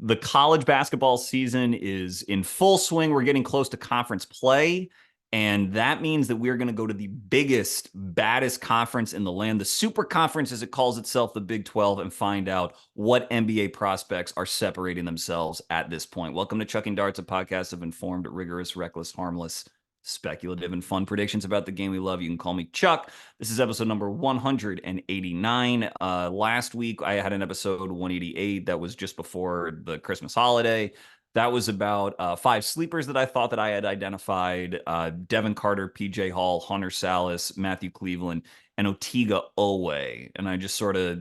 The college basketball season is in full swing. We're getting close to conference play. And that means that we're going to go to the biggest, baddest conference in the land, the super conference, as it calls itself, the Big 12, and find out what NBA prospects are separating themselves at this point. Welcome to Chucking Darts, a podcast of informed, rigorous, reckless, harmless, speculative, and fun predictions about the game we love. You can call me Chuck. This is episode number 189. Last week, I had an episode 188 that was just before the Christmas holiday. That was about 5 sleepers that I thought that I had identified. Devin Carter, PJ Hall, Hunter Salas, Matthew Cleveland, and Otega Oweh. And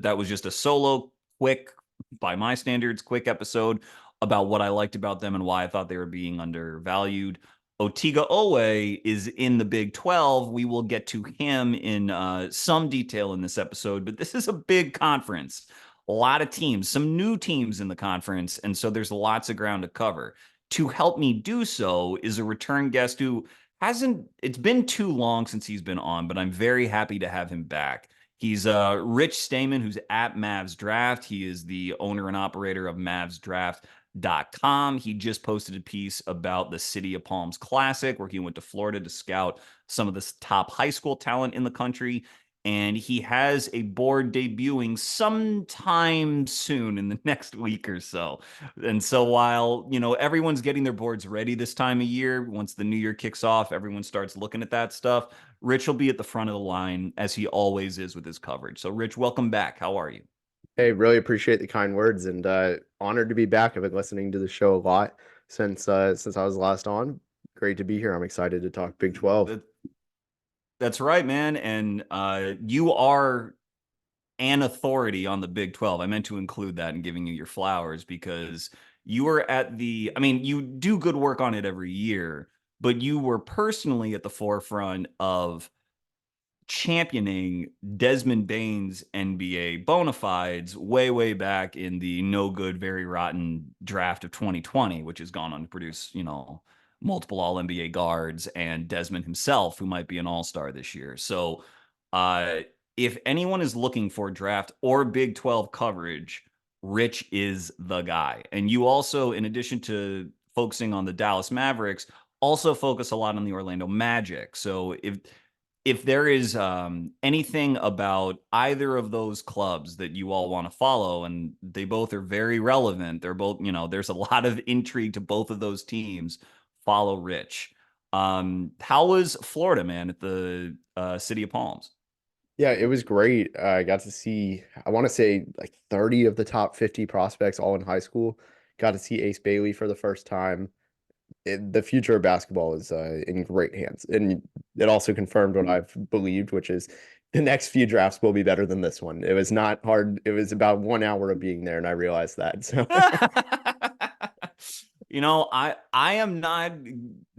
that was just a solo, quick, by my standards, quick episode about what I liked about them and why I thought they were being undervalued. Otega Oweh is in the Big 12. We will get to him in some detail in this episode, but this is a big conference. A lot of teams, some new teams in the conference, and so there's lots of ground to cover. To help me do so is a return guest who it's been too long since he's been on, but I'm very happy to have him back. He's Rich Stayman, who's at Mavs Draft. He is the owner and operator of MavsDraft.com. He just posted a piece about the City of Palms Classic, where he went to Florida to scout some of the top high school talent in the country. And he has a board debuting sometime soon in the next week or so. And so while, everyone's getting their boards ready this time of year, once the new year kicks off, everyone starts looking at that stuff. Rich will be at the front of the line, as he always is with his coverage. So, Rich, welcome back. How are you? Hey, really appreciate the kind words and honored to be back. I've been listening to the show a lot since I was last on. Great to be here. I'm excited to talk Big 12. That's right, man. And you are an authority on the Big 12. I meant to include that in giving you your flowers because you were you do good work on it every year, but you were personally at the forefront of championing Desmond Bane's NBA bona fides way, way back in the no good, very rotten draft of 2020, which has gone on to produce, multiple all NBA guards and Desmond himself, who might be an all-star this year. So if anyone is looking for draft or Big 12 coverage, Rich is the guy. And you also, in addition to focusing on the Dallas Mavericks, also focus a lot on the Orlando Magic. So if there is anything about either of those clubs that you all want to follow, and they both are very relevant, they're both, there's a lot of intrigue to both of those teams, follow Rich. How was Florida, man, at the City of Palms? Yeah, it was great. I got to see, I want to say like 30 of the top 50 prospects all in high school. Got to see Ace Bailey for the first time. The future of basketball is in great hands. And it also confirmed what I've believed, which is the next few drafts will be better than this one. It was not hard. It was about 1 hour of being there, and I realized that. So I am not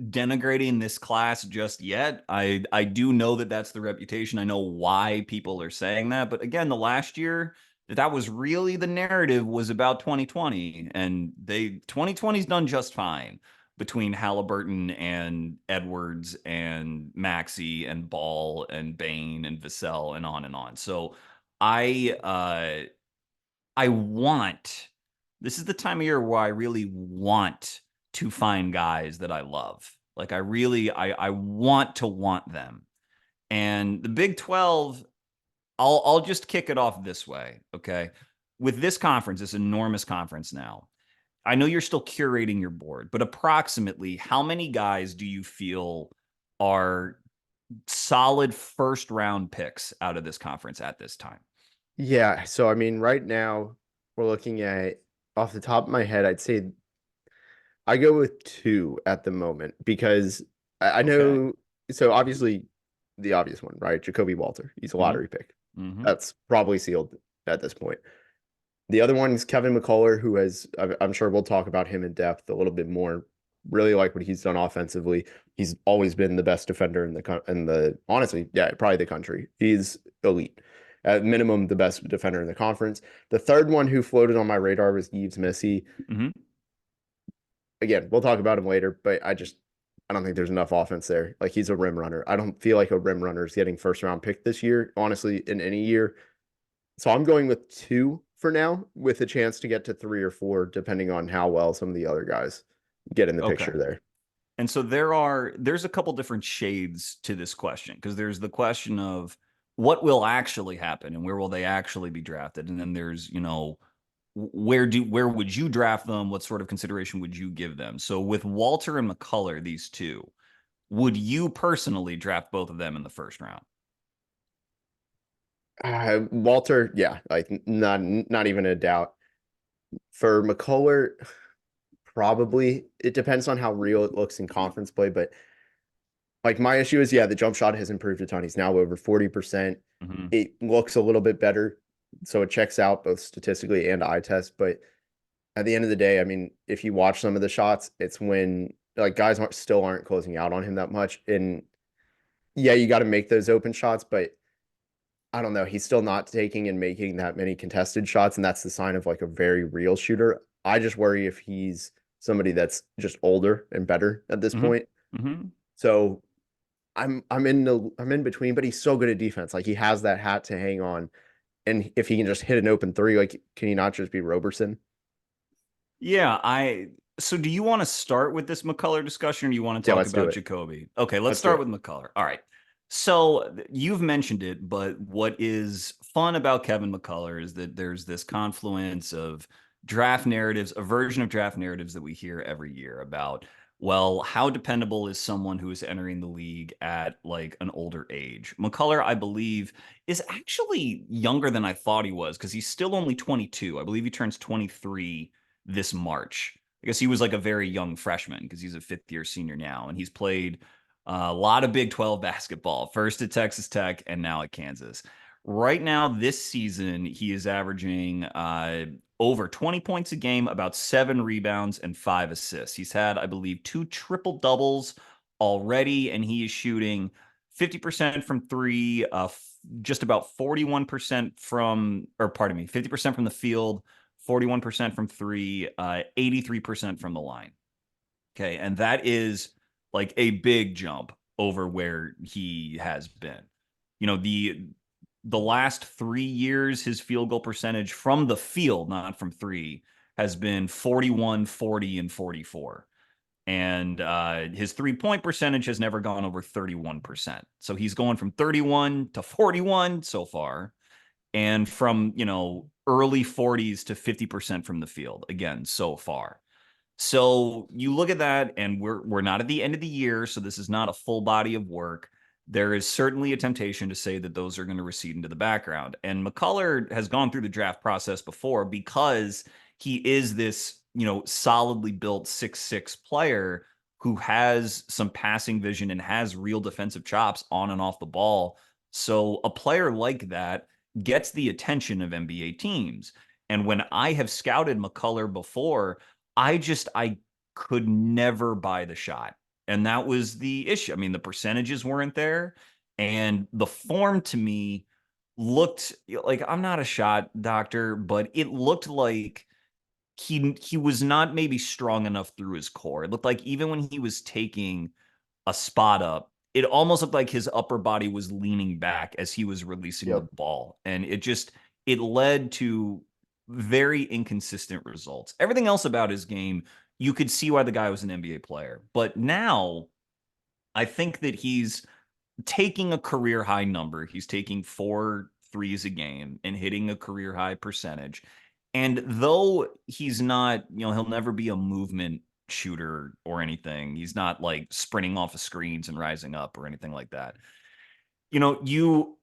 denigrating this class just yet. I do know that that's the reputation. I know why people are saying that. But again, the last year that was really the narrative was about 2020, and 2020's done just fine between Halliburton and Edwards and Maxey and Ball and Bain and Vassell and on and on. So I I want this is the time of year where I really want to find guys that I love. Like I want to want them. And the Big 12, I'll just kick it off this way, okay? With this conference, this enormous conference now, I know you're still curating your board, but approximately how many guys do you feel are solid first round picks out of this conference at this time? yeah. So I mean, right now we're looking at off the top of my head, I'd say I go with two at the moment because I Okay. know. So obviously, the obvious one, right? Jacoby Walter. He's a Mm-hmm. lottery pick. Mm-hmm. That's probably sealed at this point. The other one is Kevin McCullar, who has, I'm sure we'll talk about him in depth a little bit more. Really like what he's done offensively. He's always been the best defender in the honestly, yeah, probably the country. He's elite. At minimum, the best defender in the conference. The third one who floated on my radar was Yves Missi. Mm-hmm. Again, we'll talk about him later, but I don't think there's enough offense there. Like he's a rim runner. I don't feel like a rim runner is getting first round pick this year, honestly, in any year. So I'm going with two for now, with a chance to get to 3 or 4, depending on how well some of the other guys get in the Okay. picture there. And so there's a couple different shades to this question because there's the question of what will actually happen and where will they actually be drafted, and then there's where would you draft them? What sort of consideration would you give them? So with Walter and McCullar, these two, would you personally draft both of them in the first round? Walter, yeah, like not even a doubt. For McCullar, probably it depends on how real it looks in conference play, but like my issue is, yeah, the jump shot has improved a ton. He's now over 40%. Mm-hmm. It looks a little bit better, so it checks out both statistically and eye test. But at the end of the day, I mean, if you watch some of the shots, it's when like guys still aren't closing out on him that much. And yeah, you got to make those open shots, but I don't know. He's still not taking and making that many contested shots, and that's the sign of like a very real shooter. I just worry if he's somebody that's just older and better at this Mm-hmm. point. Mm-hmm. So I'm in between, but he's so good at defense. Like he has that hat to hang on. And if he can just hit an open three, like can he not just be Roberson? Yeah, so do you want to start with this McCullar discussion or do you want to Yeah, talk let's do about it. Jacoby? Okay, let's Let's do start it. with McCullar. All right. So you've mentioned it, but what is fun about Kevin McCullar is that there's this confluence of draft narratives, a version of draft narratives that we hear every year about, well, how dependable is someone who is entering the league at like an older age? McCullar, I believe, is actually younger than I thought he was because he's still only 22. I believe he turns 23 this March. I guess he was like a very young freshman because he's a fifth year senior now, and he's played a lot of Big 12 basketball, first at Texas Tech and now at Kansas. Right now, this season, he is averaging over 20 points a game, about 7 rebounds, and 5 assists. He's had, I believe, 2 triple doubles already, and he is shooting 50% from three, just about 41% from, or pardon me, 50% from the field, 41% from three, 83% from the line. Okay. And that is like a big jump over where he has been. You know, the last 3 years, his field goal percentage from the field, not from three, has been 41, 40, and 44. And his 3-point percentage has never gone over 31%. So he's going from 31 to 41 so far, and from, early 40s to 50% from the field again so far. So you look at that, and we're not at the end of the year, so this is not a full body of work. There is certainly a temptation to say that those are going to recede into the background. And McCullar has gone through the draft process before because he is this, solidly built 6'6" player who has some passing vision and has real defensive chops on and off the ball. So a player like that gets the attention of NBA teams. And when I have scouted McCullar before, I could never buy the shot. And that was the issue. I mean, the percentages weren't there. And the form to me looked like, I'm not a shot doctor, but it looked like he was not maybe strong enough through his core. It looked like even when he was taking a spot up, it almost looked like his upper body was leaning back as he was releasing the Yep. ball. And it led to very inconsistent results. Everything else about his game, you could see why the guy was an NBA player. But now I think that he's taking a career high number. He's taking 4 threes a game and hitting a career high percentage. And though he's not, he'll never be a movement shooter or anything. He's not like sprinting off of screens and rising up or anything like that. You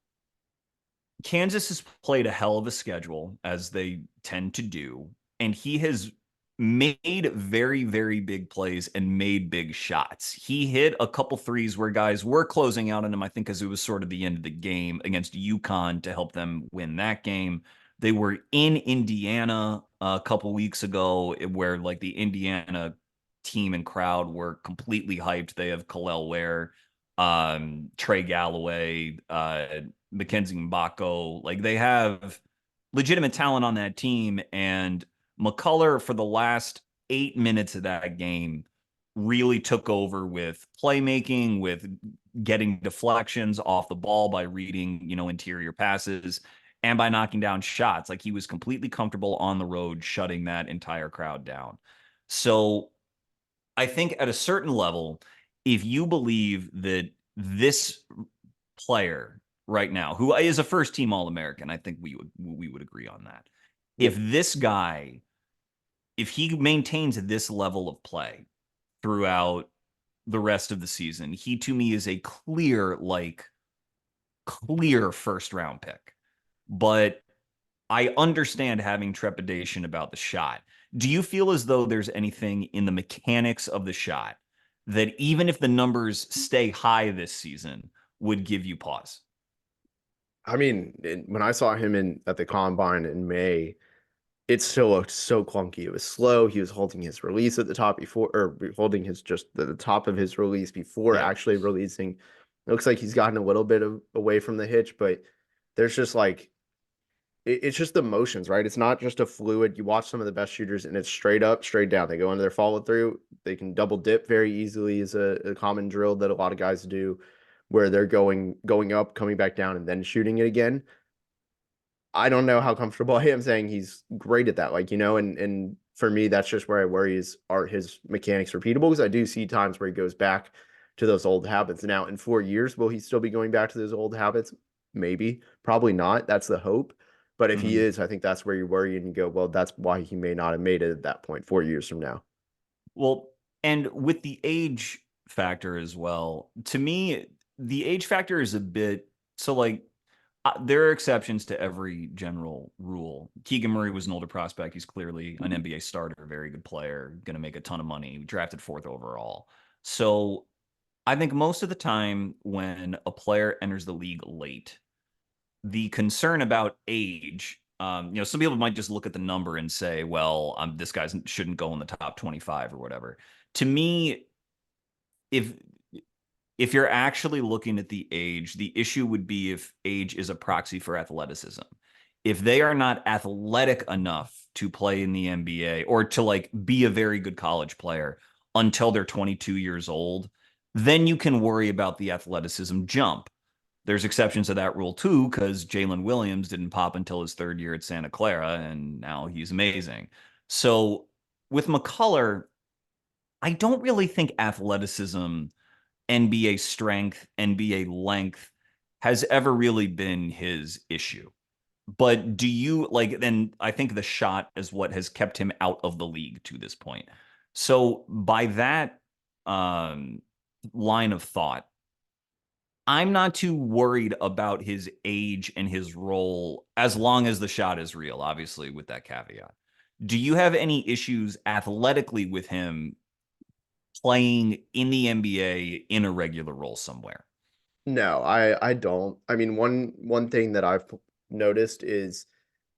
Kansas has played a hell of a schedule as they tend to do, and he has made very, very big plays and made big shots. He hit a couple threes where guys were closing out on him, I think, because it was sort of the end of the game against UConn to help them win that game. They were in Indiana a couple weeks ago where like the Indiana team and crowd were completely hyped. They have Kalel Ware, Trey Galloway, Mackenzie Mbako. Like they have legitimate talent on that team. And McCullar, for the last 8 minutes of that game, really took over with playmaking, with getting deflections off the ball by reading, interior passes. and by knocking down shots. Like he was completely comfortable on the road, shutting that entire crowd down. So I think at a certain level, if you believe that this player right now, who is a first team All American, I think we would agree on that. If Yep. this guy, if he maintains this level of play throughout the rest of the season, he to me is a clear first round pick. But I understand having trepidation about the shot. Do you feel as though there's anything in the mechanics of the shot that even if the numbers stay high this season would give you pause? I mean, when I saw him in at the combine in May, it still looked so clunky. It was slow. He was holding his release at the top before, or holding his just the top of his release before Yep. actually releasing. It looks like he's gotten a little bit away from the hitch, but there's just like it's just the motions, right? It's not just a fluid. You watch some of the best shooters, and it's straight up, straight down. They go into their follow through. They can double dip very easily, is a common drill that a lot of guys do, where they're going up, coming back down, and then shooting it again. I don't know how comfortable I am saying he's great at that. Like, and for me, that's just where I worry is are his mechanics repeatable? Because I do see times where he goes back to those old habits. Now, in 4 years, will he still be going back to those old habits? Maybe, probably not. That's the hope. But if he Mhm. is, I think that's where you worry and you go, well, that's why he may not have made it at that point 4 years from now. Well, and with the age factor as well, to me, the age factor is a bit so like there are exceptions to every general rule. Keegan Murray was an older prospect. He's clearly an NBA starter, very good player, going to make a ton of money, drafted fourth overall. So I think most of the time when a player enters the league late, the concern about age, some people might just look at the number and say, well, this guy shouldn't go in the top 25 or whatever. To me, if if you're actually looking at the age, the issue would be if age is a proxy for athleticism. If they are not athletic enough to play in the NBA or to like be a very good college player until they're 22 years old, then you can worry about the athleticism jump. There's exceptions to that rule too, because Jalen Williams didn't pop until his third year at Santa Clara, and now he's amazing. So with McCullar, I don't really think athleticism, NBA strength, NBA length has ever really been his issue. But do you like, then I think the shot is what has kept him out of the league to this point. So by that um, line of thought, I'm not too worried about his age and his role as long as the shot is real, obviously, with that caveat. Do you have any issues athletically with him playing in the NBA in a regular role somewhere? No, I don't. I mean, one thing that I've noticed is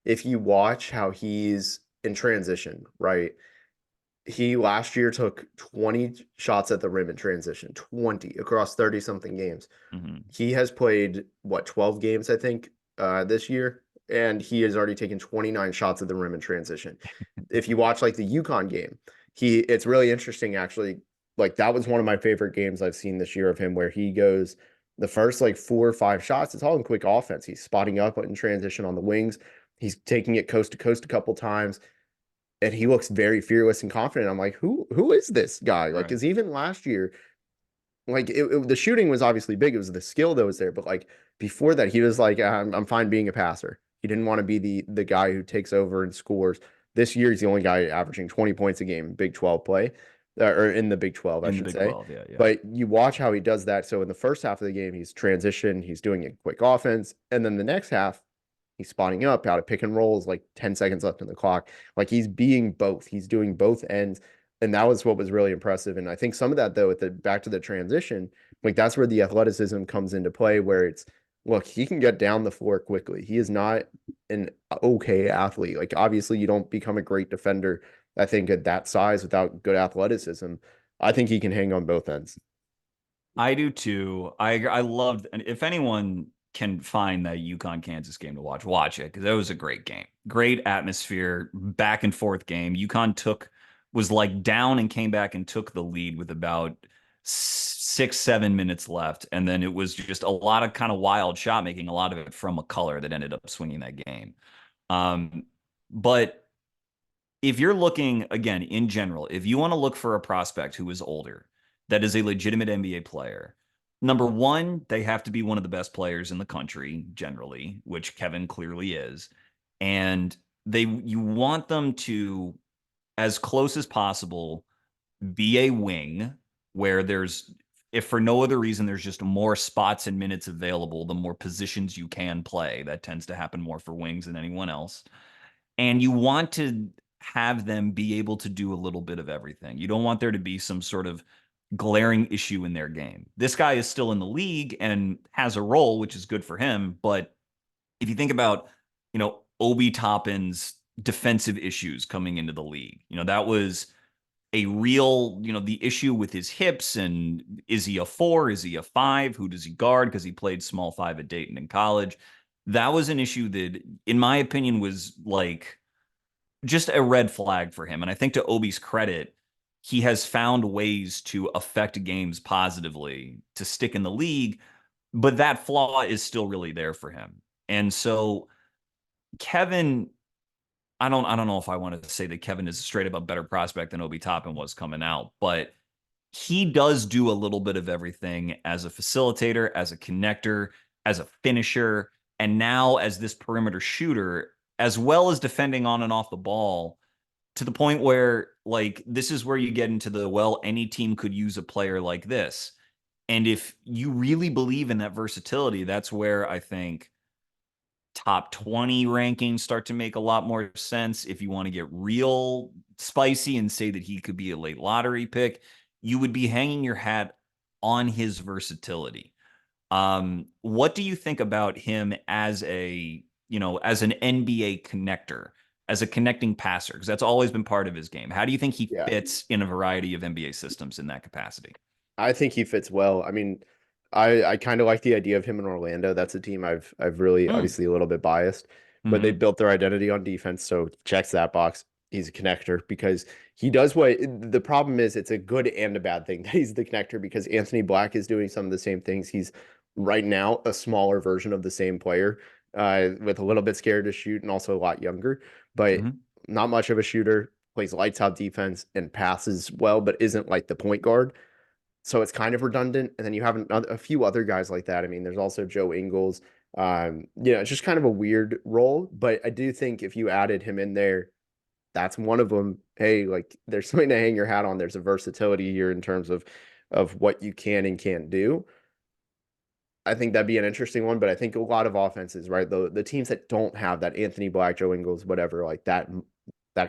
if you watch how he's in transition, right? He last year took 20 shots at the rim in transition, 20 across 30 something games. Mm-hmm. He has played what 12 games, I think, this year, and he has already taken 29 shots at the rim in transition. If you watch like the UConn game, it's really interesting actually. Like that was one of my favorite games I've seen this year of him, where he goes the first like 4 or 5 shots. It's all in quick offense. He's spotting up in transition on the wings. He's taking it coast to coast a couple times and he looks very fearless and confident. I'm like, who is this guy? Like, Right. because even last year, like the shooting was obviously big. It was the skill that was there, but like before that, he was like, I'm fine being a passer. He didn't want to be the guy who takes over and scores. This year, he's the only guy averaging 20 points a game, Big 12 play, or in the Big 12, I In the should Big say. 12, yeah, yeah. But you watch how he does that. So in the first half of the game, he's transition, he's doing it quick offense, and then the next half, he's spotting up out of pick and rolls, like 10 seconds left in the clock. Like he's being both. He's doing both ends. And that was what was really impressive. And I think some of that, though, at the back to the transition, like that's where the athleticism comes into play, where it's look, he can get down the floor quickly. He is not an okay athlete. Like obviously, you don't become a great defender, I think, at that size without good athleticism. I think he can hang on both ends. I do too. I loved, and if anyone can find that UConn Kansas game to watch it because it was a great game, great atmosphere, back and forth game. UConn was like down and came back and took the lead with about 6, 7 minutes left. And then it was just a lot of kind of wild shot making, a lot of it from McCullar that ended up swinging that game. Um, but if you're looking, again, in general, if you want to look for a prospect who is older, that is a legitimate NBA player, number one, they have to be one of the best players in the country, generally, which Kevin clearly is. And you want them to, as close as possible, be a wing where there's, if for no other reason, there's just more spots and minutes available, the more positions you can play. That tends to happen more for wings than anyone else. And you want to have them be able to do a little bit of everything. You don't want there to be some sort of glaring issue in their game. This guy is still in the league and has a role, which is good for him. But if you think about, Obi Toppin's defensive issues coming into the league, that was a real, the issue with his hips, and is he a 4? Is he a 5? Who does he guard? Because he played small 5 at Dayton in college. That was an issue that, in my opinion, was like just a red flag for him. And I think, to Obi's credit, he has found ways to affect games positively to stick in the league, but that flaw is still really there for him. And so Kevin, I don't know if I want to say that Kevin is straight up a better prospect than Obi Toppin was coming out, but he does do a little bit of everything as a facilitator, as a connector, as a finisher, and now as this perimeter shooter, as well as defending on and off the ball, to the point where, like, this is where you get into the, well, any team could use a player like this. And if you really believe in that versatility, that's where I think top 20 rankings start to make a lot more sense. If you want to get real spicy and say that he could be a late lottery pick, you would be hanging your hat on his versatility. What do you think about him as as an NBA connector, as a connecting passer? Because that's always been part of his game. How do you think he Yeah. fits in a variety of NBA systems in that capacity? I think he fits well. I mean, I kind of like the idea of him in Orlando. That's a team I've really, Mm. obviously, a little bit biased, but they Hmm. built their identity on defense, so checks that box. He's a connector because he does what the problem is. It's a good and a bad thing that he's the connector, because Anthony Black is doing some of the same things. He's right now a smaller version of the same player, with a little bit scared to shoot and also a lot younger, but Hmm. not much of a shooter. Plays lights out defense and passes well, but isn't like the point guard, so it's kind of redundant. And then you have a few other guys like that. I mean, there's also Joe Ingles. It's just kind of a weird role, but I do think if you added him in there, that's one of them. Hey, like, there's something to hang your hat on. There's a versatility here in terms of what you can and can't do. I think that'd be an interesting one, but I think a lot of offenses, right? The teams that don't have that Anthony Black, Joe Ingles, whatever, like that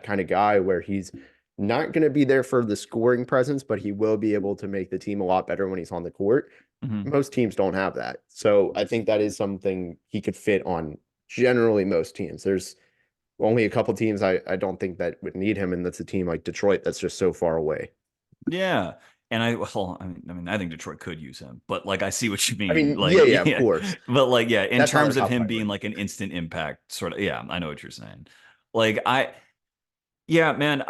kind of guy where he's not going to be there for the scoring presence, but he will be able to make the team a lot better when he's on the court. Hmm. Most teams don't have that. So I think that is something he could fit on generally most teams. There's only a couple teams I don't think that would need him, and that's a team like Detroit that's just so far away. Yeah. And I think Detroit could use him, but like, I see what you I mean. mean, yeah, Like, yeah, of yeah, course. but like, yeah, in That's not their terms of top him being priority. like an instant impact sort of, yeah, I know what you're saying. Like, yeah, man,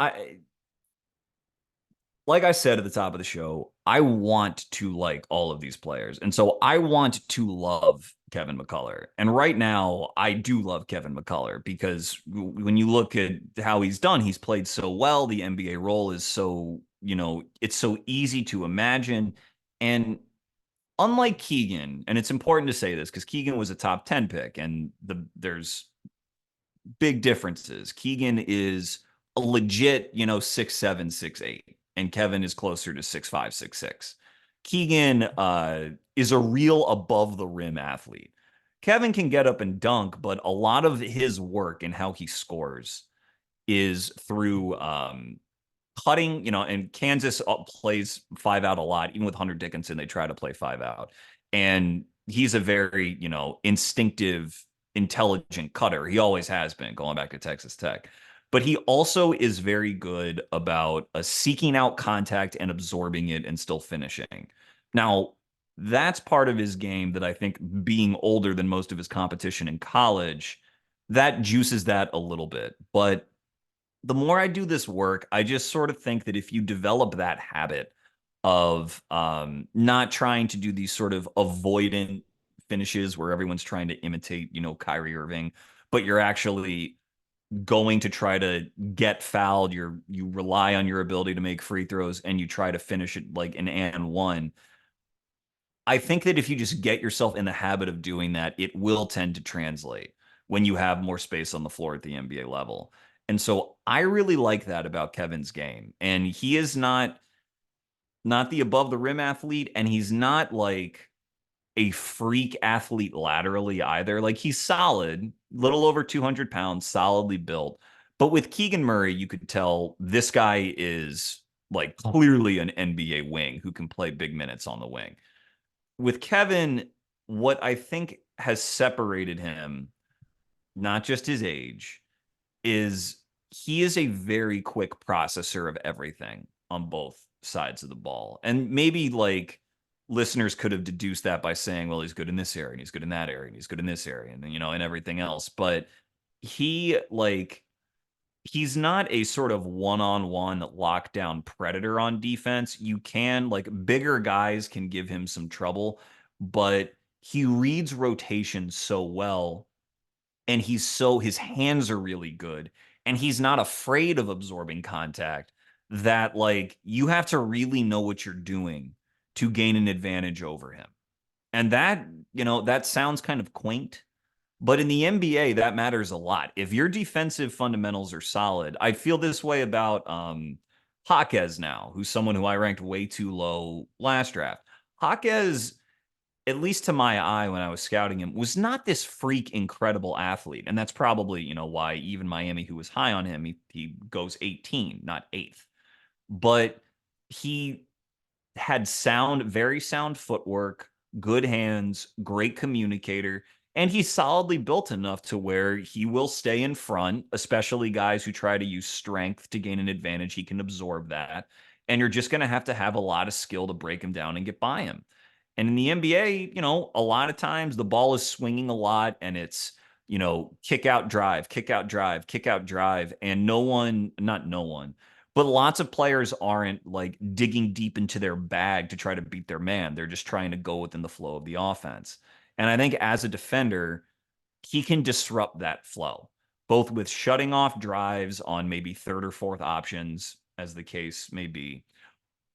like I said at the top of the show, I want to like all of these players. And so I want to love Kevin McCullar. And right now, I do love Kevin McCullar because when you look at how he's done, he's played so well. The NBA role is so, it's so easy to imagine. And unlike Keegan, and it's important to say this because Keegan was a top 10 pick, and there's big differences. Keegan is a legit, 6'7", 6'8", and Kevin is closer to 6'5", 6'6". Keegan is a real above the rim athlete. Kevin can get up and dunk, but a lot of his work and how he scores is through cutting, and Kansas plays 5 out a lot. Even with Hunter Dickinson, they try to play 5 out. And he's a very, instinctive, intelligent cutter. He always has been, going back to Texas Tech. But he also is very good about seeking out contact and absorbing it and still finishing. Now, that's part of his game that I think, being older than most of his competition in college, that juices that a little bit. But the more I do this work, I just sort of think that if you develop that habit of not trying to do these sort of avoidant finishes where everyone's trying to imitate, Kyrie Irving, but you're actually going to try to get fouled. You rely on your ability to make free throws and you try to finish it like an and one. I think that if you just get yourself in the habit of doing that, it will tend to translate when you have more space on the floor at the NBA level. And so I really like that about Kevin's game. And he is not the above the rim athlete, and he's not like a freak athlete laterally either. Like he's solid, little over 200 pounds, solidly built. But with Keegan Murray, you could tell this guy is like clearly an NBA wing who can play big minutes on the wing. With Kevin, what I think has separated him, not just his age, is he is a very quick processor of everything on both sides of the ball. And maybe like listeners could have deduced that by saying, well, he's good in this area and he's good in that area and he's good in this area and and everything else. But he like he's not a sort of one-on-one lockdown predator on defense. You can like bigger guys can give him some trouble, but he reads rotation so well and his hands are really good and he's not afraid of absorbing contact that like you have to really know what you're doing to gain an advantage over him. And that, that sounds kind of quaint, but in the NBA that matters a lot. If your defensive fundamentals are solid, I feel this way about Jaquez now, who's someone who I ranked way too low last draft. Jaquez, at least to my eye when I was scouting him, was not this freak incredible athlete. And that's probably, why even Miami, who was high on him, he goes 18, not eighth. But he had very sound footwork, good hands, great communicator, and he's solidly built enough to where he will stay in front, especially guys who try to use strength to gain an advantage. He can absorb that. And you're just going to have a lot of skill to break him down and get by him. And in the NBA, a lot of times the ball is swinging a lot and it's, kick out drive, kick out drive, kick out drive. And not no one, but lots of players aren't like digging deep into their bag to try to beat their man. They're just trying to go within the flow of the offense. And I think as a defender, he can disrupt that flow, both with shutting off drives on maybe third or fourth options, as the case may be,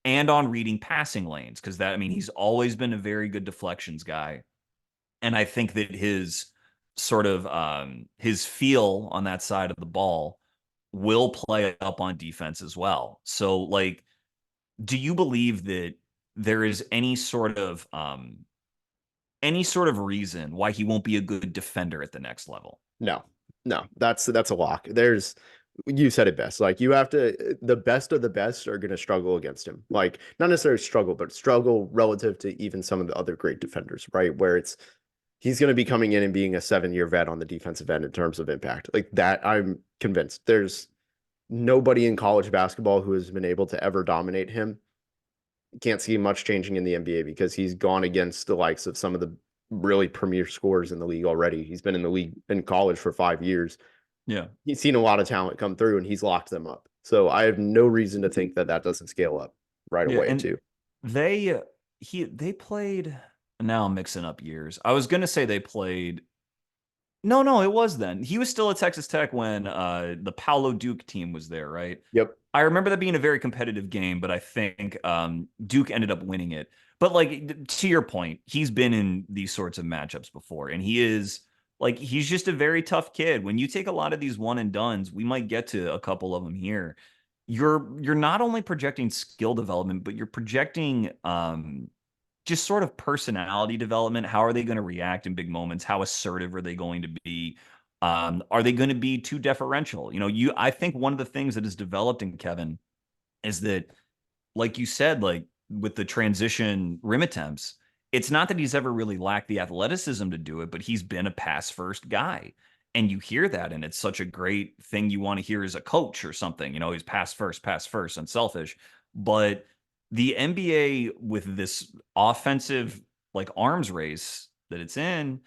and on reading passing lanes. Cause he's always been a very good deflections guy. And I think that his sort of his feel on that side of the ball will play up on defense as well. So like, do you believe that there is any sort of reason why he won't be a good defender at the next level? No, no, that's a lock. You said it best. Like you have to, the best of the best are going to struggle against him. Like not necessarily struggle, but struggle relative to even some of the other great defenders, right? Where he's going to be coming in and being a 7-year vet on the defensive end in terms of impact. Like that, I'm convinced. There's nobody in college basketball who has been able to ever dominate him. Can't see much changing in the NBA because he's gone against the likes of some of the really premier scorers in the league already. He's been in the league in college for 5 years. Yeah. He's seen a lot of talent come through and he's locked them up. So I have no reason to think that doesn't scale up right Yeah. away And too. they played, now I'm mixing up years. I was going to say they played. No, it was then. He was still at Texas Tech when the Paolo Duke team was there, right? Yep. I remember that being a very competitive game, but I think Duke ended up winning it. But like to your point, he's been in these sorts of matchups before, and he's just a very tough kid. When you take a lot of these one and dones, we might get to a couple of them here. You're not only projecting skill development, but you're projecting just sort of personality development. How are they going to react in big moments? How assertive are they going to be? Are they going to be too deferential? I think one of the things that has developed in Kevin is that, like you said, like with the transition rim attempts, it's not that he's ever really lacked the athleticism to do it, but he's been a pass first guy. And you hear that, and it's such a great thing you want to hear as a coach or something. He's pass first, unselfish. But the NBA with this offensive like arms race that it's in,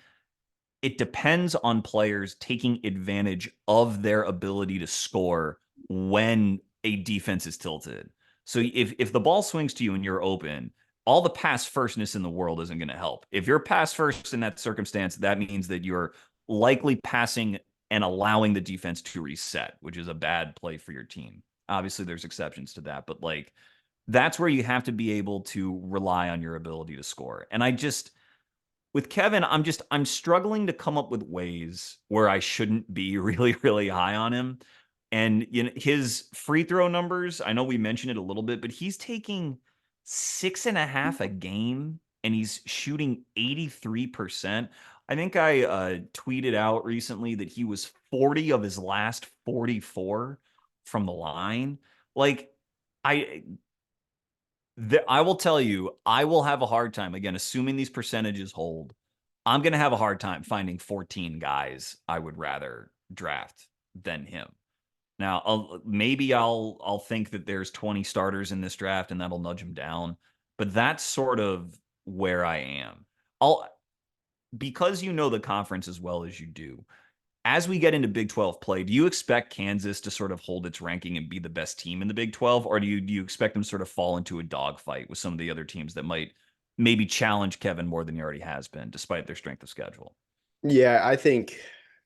it depends on players taking advantage of their ability to score when a defense is tilted. So if the ball swings to you and you're open, all the pass firstness in the world isn't going to help. If you're pass first in that circumstance, that means that you're likely passing and allowing the defense to reset, which is a bad play for your team. Obviously, there's exceptions to that, but like that's where you have to be able to rely on your ability to score. And I just with Kevin, I'm struggling to come up with ways where I shouldn't be really, really high on him. And you know, his free throw numbers, I know we mentioned it a little bit, but he's taking 6.5 a game and he's shooting 83%. I think I tweeted out recently that he was 40 of his last 44 from the line. Like, I I will tell you, I will have a hard time, again, assuming these percentages hold. I'm going to have a hard time finding 14 guys I would rather draft than him. Now, maybe I'll think that there's 20 starters in this draft and that'll nudge him down, but that's sort of where I am. I'll because you know the conference as well as you do. As we get into Big 12 play, do you expect Kansas to sort of hold its ranking and be the best team in the Big 12, or do you expect them to sort of fall into a dogfight with some of the other teams that might maybe challenge Kevin more than he already has been, despite their strength of schedule? Yeah, I think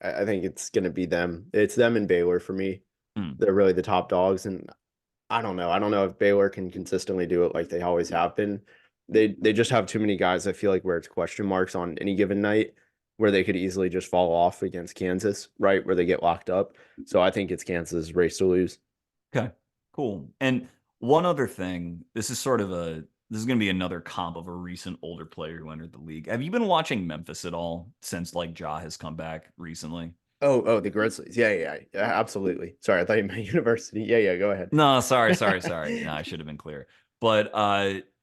it's gonna be them. It's them and Baylor for me. Hmm. They're really the top dogs, and I don't know. I don't know if Baylor can consistently do it like they always have been. They just have too many guys. I feel like where it's question marks on any given night, where they could easily just fall off against Kansas, right? Where they get locked up. So I think it's Kansas' race to lose. Okay, cool. And one other thing, this is going to be another comp of a recent older player who entered the league. Have you been watching Memphis at all since like Ja has come back recently? Oh, the Grizzlies. Yeah, absolutely. Sorry, I thought you meant university. Yeah, go ahead. No, sorry. No, I should have been clear. But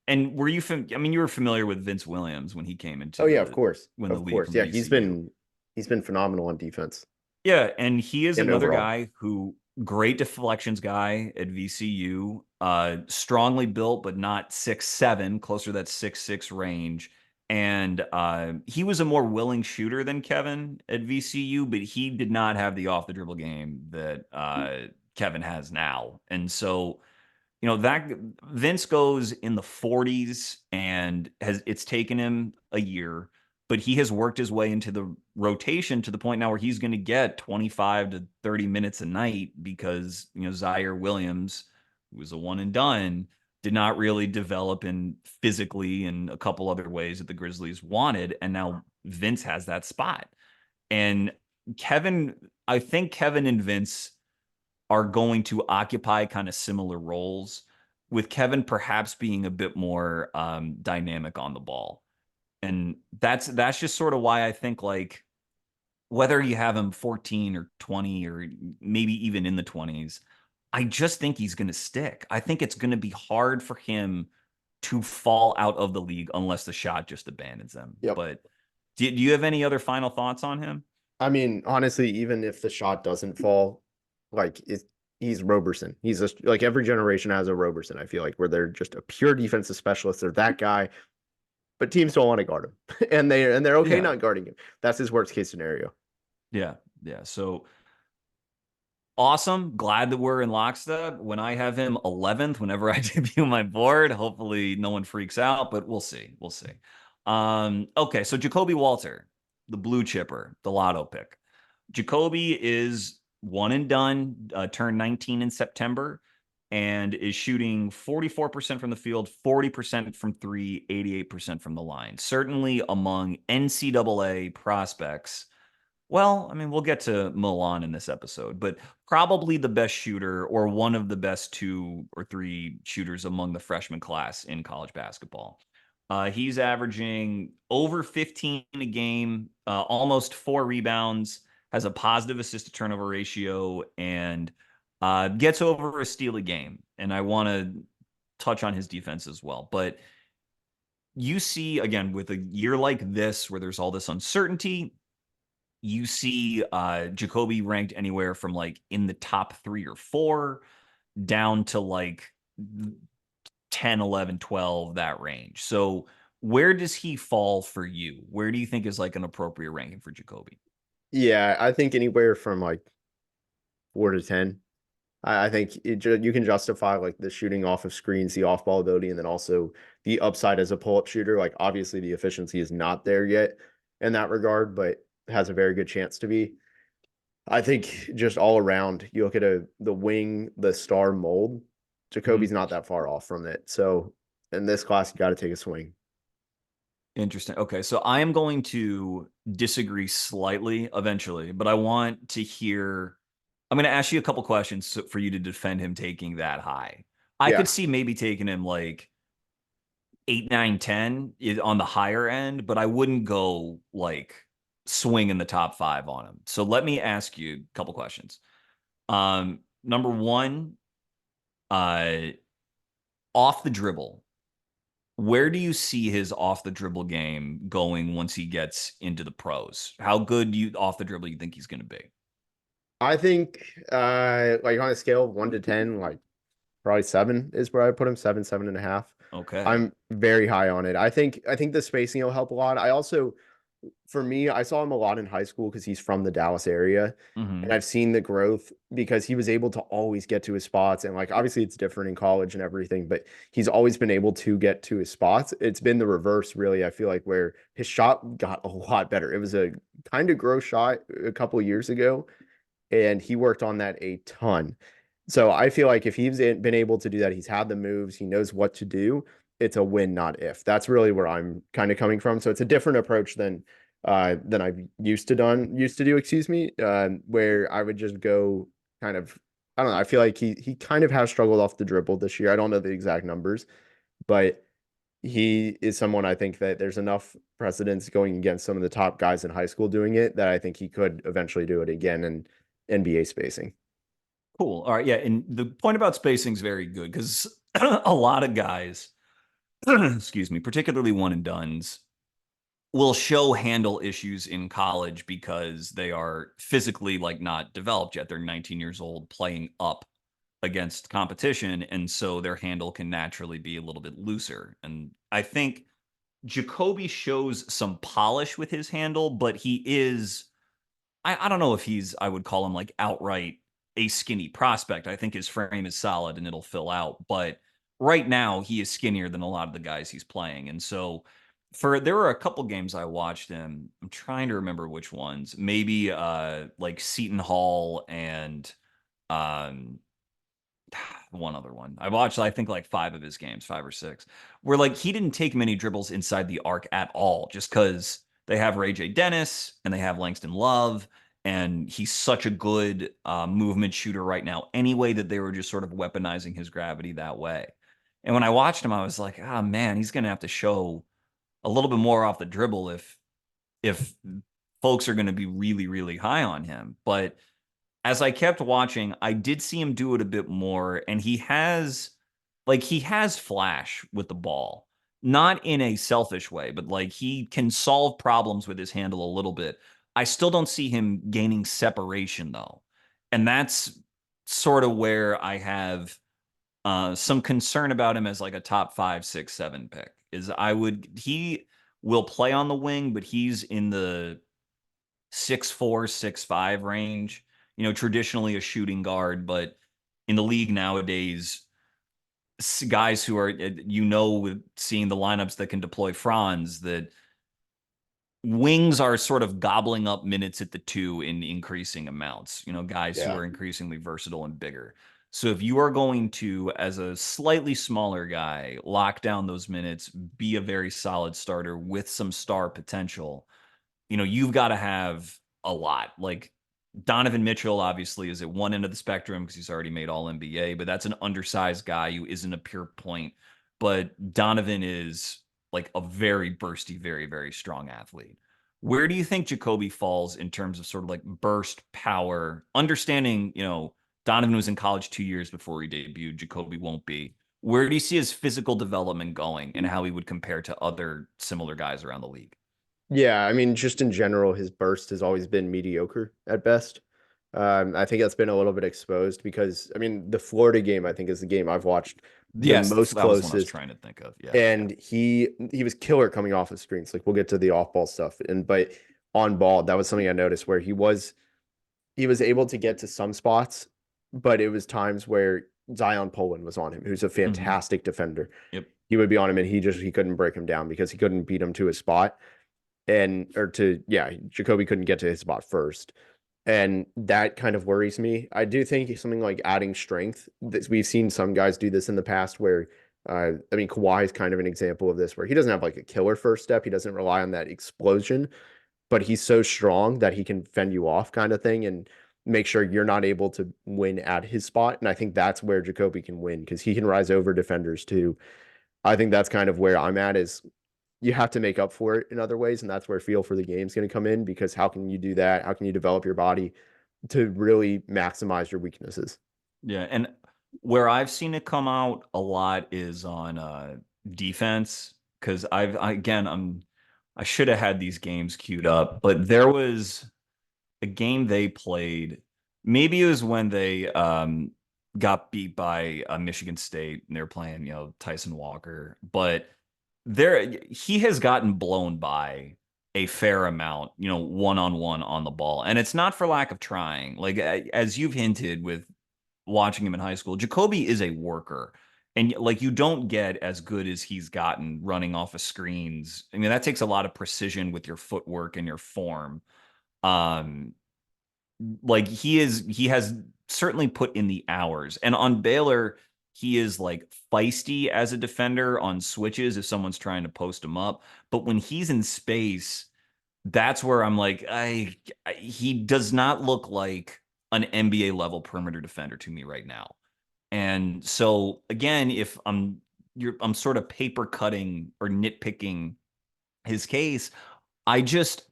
and were you I mean, you were familiar with Vince Williams when he came into Oh yeah, when the of league course. from Yeah, VCU. he's been phenomenal on defense Yeah, and he is and another overall. guy who great deflections guy at VCU, strongly built but not 6'7", closer to that 6'6" range. And he was a more willing shooter than Kevin at VCU, but he did not have the off the dribble game that Kevin has now. And so you know that Vince goes in the 40s and has it's taken him a year, but he has worked his way into the rotation to the point now where he's going to get 25 to 30 minutes a night because you know Zaire Williams, who was a one and done, did not really develop in physically and a couple other ways that the Grizzlies wanted, and now Vince has that spot. And Kevin, I think Kevin and Vince are going to occupy kind of similar roles, with Kevin perhaps being a bit more dynamic on the ball. And that's just sort of why I think like whether you have him 14 or 20 or maybe even in the 20s, I just think he's going to stick. I think it's going to be hard for him to fall out of the league unless the shot just abandons them. Yep. But do you have any other final thoughts on him? I mean, honestly, even if the shot doesn't fall, like he's Roberson. He's just like every generation has a Roberson, I feel like, where they're just a pure defensive specialist. They're that guy, but teams don't want to guard him. And they're okay Yeah. not guarding him. That's his worst case scenario. Yeah. Yeah. So awesome. Glad that we're in lockstep. When I have him 11th, whenever I debut my board, hopefully no one freaks out, but we'll see. We'll see. Okay, so Jacoby Walter, the blue chipper, the lotto pick. Jacoby is one and done, turned 19 in September, and is shooting 44% from the field, 40% from three, 88% from the line. Certainly among NCAA prospects, well, I mean, we'll get to Milan in this episode, but probably the best shooter or one of the best two or three shooters among the freshman class in college basketball. He's averaging over 15 a game, almost 4 rebounds, has a positive assist to turnover ratio, and gets over a steal a game. And I want to touch on his defense as well. But you see, again, with a year like this where there's all this uncertainty, you see Jacoby ranked anywhere from like in the top 3 or 4 down to like 10, 11, 12, that range. So where does he fall for you? Where do you think is like an appropriate ranking for Jacoby? Yeah, I think anywhere from like 4 to 10. I think you can justify like the shooting off of screens, the off ball ability, and then also the upside as a pull up shooter. Like obviously the efficiency is not there yet in that regard, but has a very good chance to be. I think just all around, you look at the wing, the star mold, Mhm. Jacoby's not that far off from it. So in this class, you got to take a swing. Interesting. Okay, so I am going to disagree slightly eventually, but I want to hear. I'm going to ask you a couple questions for you to defend him taking that high. I Yeah. could see maybe taking him like 8, 9, 10 on the higher end, but I wouldn't go like swing in the top five on him. So let me ask you a couple questions. Number one, uh, off the dribble. Where do you see his off the dribble game going once he gets into the pros? How good do you off the dribble you think he's going to be? I think like on a scale of 1 to 10, like probably seven is where I put him, 7, 7.5. Okay. I'm very high on it. I think the spacing will help a lot. I also, for me, I saw him a lot in high school because he's from the Dallas area. And Hmm. I've seen the growth because he was able to always get to his spots. And like obviously it's different in college and everything, but he's always been able to get to his spots. It's been the reverse, really, I feel like, where his shot got a lot better. It was a kind of gross shot a couple of years ago, and he worked on that a ton. So I feel like if he's been able to do that, he's had the moves, he knows what to do. It's a win, not if. That's really where I'm kind of coming from. So it's a different approach than I've used to do, excuse me, where I would just go kind of. I don't know. I feel like he kind of has struggled off the dribble this year. I don't know the exact numbers, but he is someone I think that there's enough precedence going against some of the top guys in high school doing it that I think he could eventually do it again in NBA spacing. Cool. All right. Yeah. And the point about spacing is very good because a lot of guys, excuse me, particularly one and dones, will show handle issues in college because they are physically like not developed yet. They're 19 years old playing up against competition. And so their handle can naturally be a little bit looser. And I think Jacoby shows some polish with his handle, but he is, I don't know if I would call him like outright a skinny prospect. I think his frame is solid and it'll fill out. But right now, he is skinnier than a lot of the guys he's playing. And so, there were a couple games I watched him. I'm trying to remember which ones. Maybe like Seton Hall and um one other one. I watched, I think, like five of his games, five or six, where like he didn't take many dribbles inside the arc at all, just because they have Ray J. Dennis and they have Langston Love, and he's such a good movement shooter right now. Anyway, that they were just sort of weaponizing his gravity that way. And when I watched him, I was like, ah, man, he's going to have to show a little bit more off the dribble if folks are going to be really, really high on him. But as I kept watching, I did see him do it a bit more, and he has flash with the ball, not in a selfish way, but like he can solve problems with his handle a little bit. I still don't see him gaining separation though, and that's sort of where I have some concern about him as like a top 5, 6, 7 pick. He will play on the wing, but he's in the 6'4", 6'5" range. Traditionally a shooting guard, but in the league nowadays, guys who are, with seeing the lineups that can deploy Franz, that wings are sort of gobbling up minutes at the two in increasing amounts, guys who Yeah. are increasingly versatile and bigger. So if you are going to, as a slightly smaller guy, lock down those minutes, be a very solid starter with some star potential, you've got to have a lot. Like Donovan Mitchell, obviously, is at one end of the spectrum because he's already made All NBA, but that's an undersized guy who isn't a pure point. But Donovan is like a very bursty, very, very strong athlete. Where do you think Jacoby falls in terms of sort of like burst power? Understanding, Donovan was in college 2 years before he debuted. Jacoby won't be. Where do you see his physical development going and how he would compare to other similar guys around the league? Yeah, I mean, just in general, his burst has always been mediocre at best. I think that's been a little bit exposed because, I mean, the Florida game, I think, is the game I've watched the Yes, most that was one I was closest. trying to think of. Yeah. And he was killer coming off of screens. Like we'll get to the off ball stuff. But on ball, that was something I noticed where he was able to get to some spots but it was times where Zion Poland was on him, who's a Hmm. fantastic defender. Yep. He would be on him and he couldn't break him down because he couldn't beat him to his spot. And or to yeah, Jacoby couldn't get to his spot first. And that kind of worries me. I do think something like adding strength, we've seen some guys do this in the past where I mean Kawhi is kind of an example of this where he doesn't have like a killer first step. He doesn't rely on that explosion, but he's so strong that he can fend you off kind of thing and make sure you're not able to win at his spot. And I think that's where Jacoby can win because he can rise over defenders too. I think that's kind of where I'm at is you have to make up for it in other ways. And that's where feel for the game is going to come in because how can you do that? How can you develop your body to really maximize your weaknesses? Yeah, and where I've seen it come out a lot is on defense because again I should have had these games queued up, but there was a game they played. Maybe it was when they got beat by Michigan State and they're playing, Tyson Walker. But he has gotten blown by a fair amount, one on one on the ball. And it's not for lack of trying. Like as you've hinted with watching him in high school, Jacoby is a worker. And like you don't get as good as he's gotten running off of screens. I mean, that takes a lot of precision with your footwork and your form. Um, like he has certainly put in the hours. And on Baylor, he is like feisty as a defender on switches if someone's trying to post him up. But when he's in space, that's where I'm like, he does not look like an NBA level perimeter defender to me right now. And so again, if I'm sort of paper cutting or nitpicking his case, I just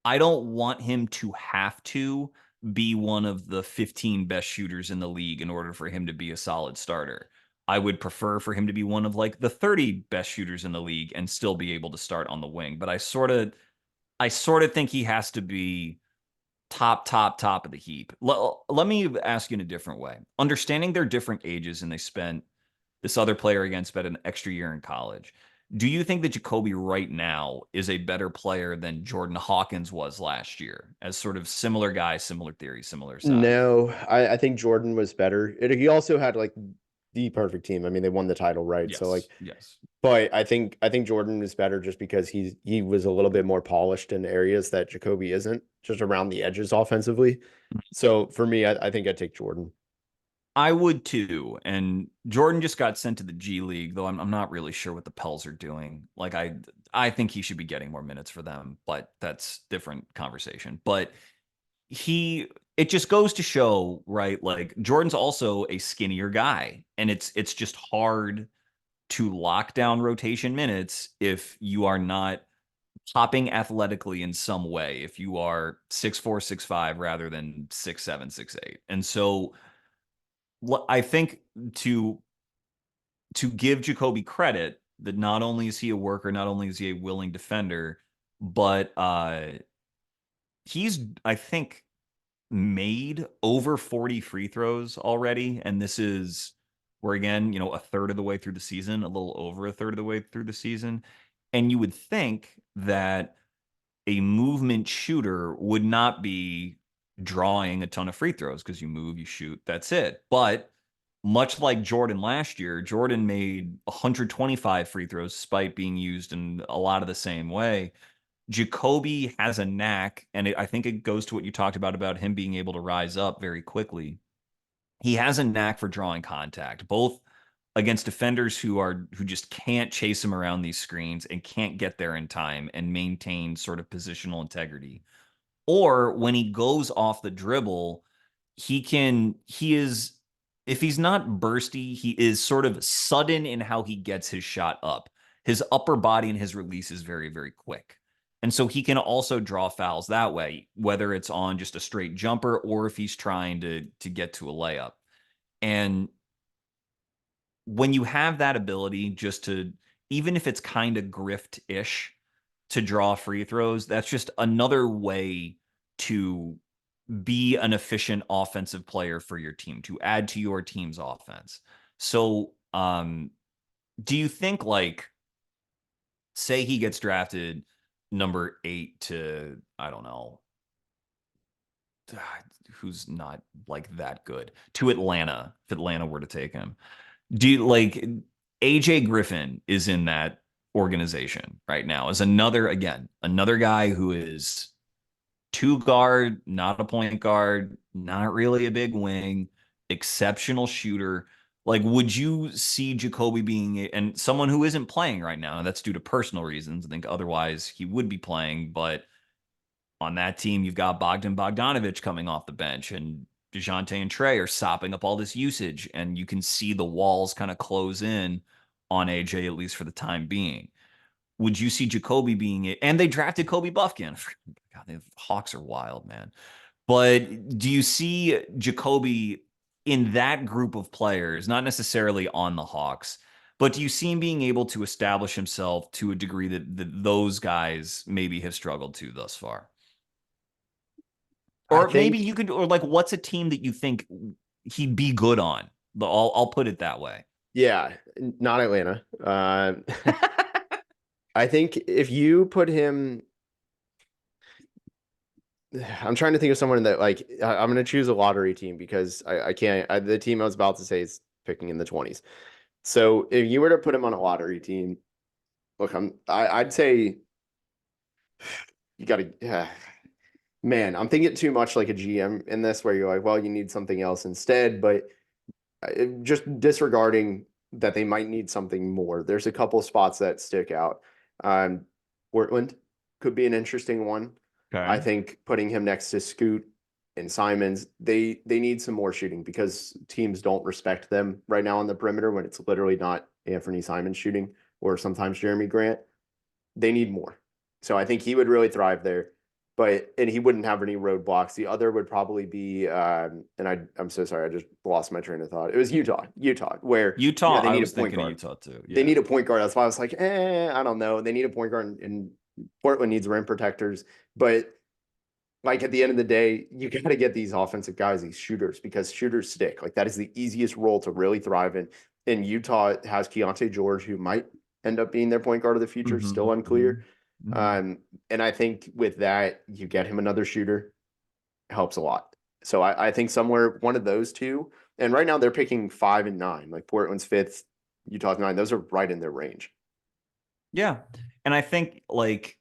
I don't want him to have to be one of the 15 best shooters in the league in order for him to be a solid starter. I would prefer for him to be one of like the 30 best shooters in the league and still be able to start on the wing. But I sort of think he has to be top of the heap. Let me ask you in a different way. Understanding their different ages and they spent this other player again spent an extra year in college. Do you think that Jacoby right now is a better player than Jordan Hawkins was last year as sort of similar guy, similar theory, similar size? No, I think Jordan was better. He also had like the perfect team. I mean, they won the title, right? So like, Yes, yes. but I think Jordan is better just because he was a little bit more polished in areas that Jacoby isn't, just around the edges offensively. So for me, I think I'd take Jordan. I would too. And Jordan just got sent to the G League, though I'm not really sure what the Pels are doing. Like I think he should be getting more minutes for them, but that's different conversation. But he it just goes to show, right? Like Jordan's also a skinnier guy, and it's just hard to lock down rotation minutes if you are not hopping athletically in some way, if you are 6'4", 6'5", rather than 6'7", 6'8". And so I think to to give Jacoby credit that not only is he a worker, not only is he a willing defender, but he's I think made over 40 free throws already. And this is we're again, a third of the way through the season, a little over a third of the way through the season. And you would think that a movement shooter would not be drawing a ton of free throws because you move, you shoot, that's it. But much like Jordan last year, Jordan made 125 free throws despite being used in a lot of the same way. Jacoby has a knack, and I think it goes to what you talked about him being able to rise up very quickly. He has a knack for drawing contact, both against defenders who just can't chase him around these screens and can't get there in time and maintain sort of positional integrity. Or when he goes off the dribble, he is if he's not bursty, he is sort of sudden in how he gets his shot up. His upper body and his release is very, very quick. And so he can also draw fouls that way, whether it's on just a straight jumper or if he's trying to get to a layup. And when you have that ability just to, even if it's kind of grift ish, to draw free throws, that's just another way to be an efficient offensive player for your team, to add to your team's offense. So, do you think, like, say he gets drafted number 8 to, I don't know, who's not like that good, to Atlanta if Atlanta were to take him. Do you like AJ Griffin is in that organization right now as another guy who is two guard, not a point guard, not really a big wing, exceptional shooter. Like, would you see Jacoby being and someone who isn't playing right now? That's due to personal reasons. I think otherwise he would be playing, but on that team, you've got Bogdan Bogdanovic coming off the bench, and DeJounte and Trey are sopping up all this usage, and you can see the walls kind of close in on AJ, at least for the time being. Would you see Jacoby being it? And they drafted Kobe Buffkin. God, the Hawks are wild, man. But do you see Jacoby in that group of players, not necessarily on the Hawks, but do you see him being able to establish himself to a degree that those guys maybe have struggled to thus far? I Or maybe think, you could, or like, what's a team that you think he'd be good on? I'll put it that way. yeah, not Atlanta. I think if you put him, I'm trying to think of someone that like I'm going to choose a lottery team because I can't. The team I was about to say is picking in the 20s. So if you were to put him on a lottery team, look, I'd say you got to. Man, I'm thinking too much like a GM in this, where you're like, well, you need something else instead. But just disregarding that they might need something more. There's a couple spots that stick out. Um, Portland could be an interesting one. I Okay. think putting him next to Scoot and Simons, they need some more shooting because teams don't respect them right now on the perimeter when it's literally not Anthony Simons shooting or sometimes Jeremy Grant. They need more. So I think he would really thrive there. And he wouldn't have any roadblocks. The other would probably be, I'm so sorry, I just lost my train of thought. It was Utah, where Utah, they I need a was point thinking of guard. Utah too. They Yeah. need a point guard. That's why I was like, I don't know. They need a point guard, and Portland needs rim protectors. But like at the end of the day, you got to get these offensive guys, these shooters, because shooters stick. Like that is the easiest role to really thrive in. And Utah has Keontae George, who might end up being their point guard of the future, still Hmm. Hmm. unclear. Hmm. And I think with that, you get him another shooter, helps a lot. So I think somewhere one of those two. And right now they're picking 5 and 9, like Portland's fifth, Utah's 9. Those are right in their range. Yeah. And I think like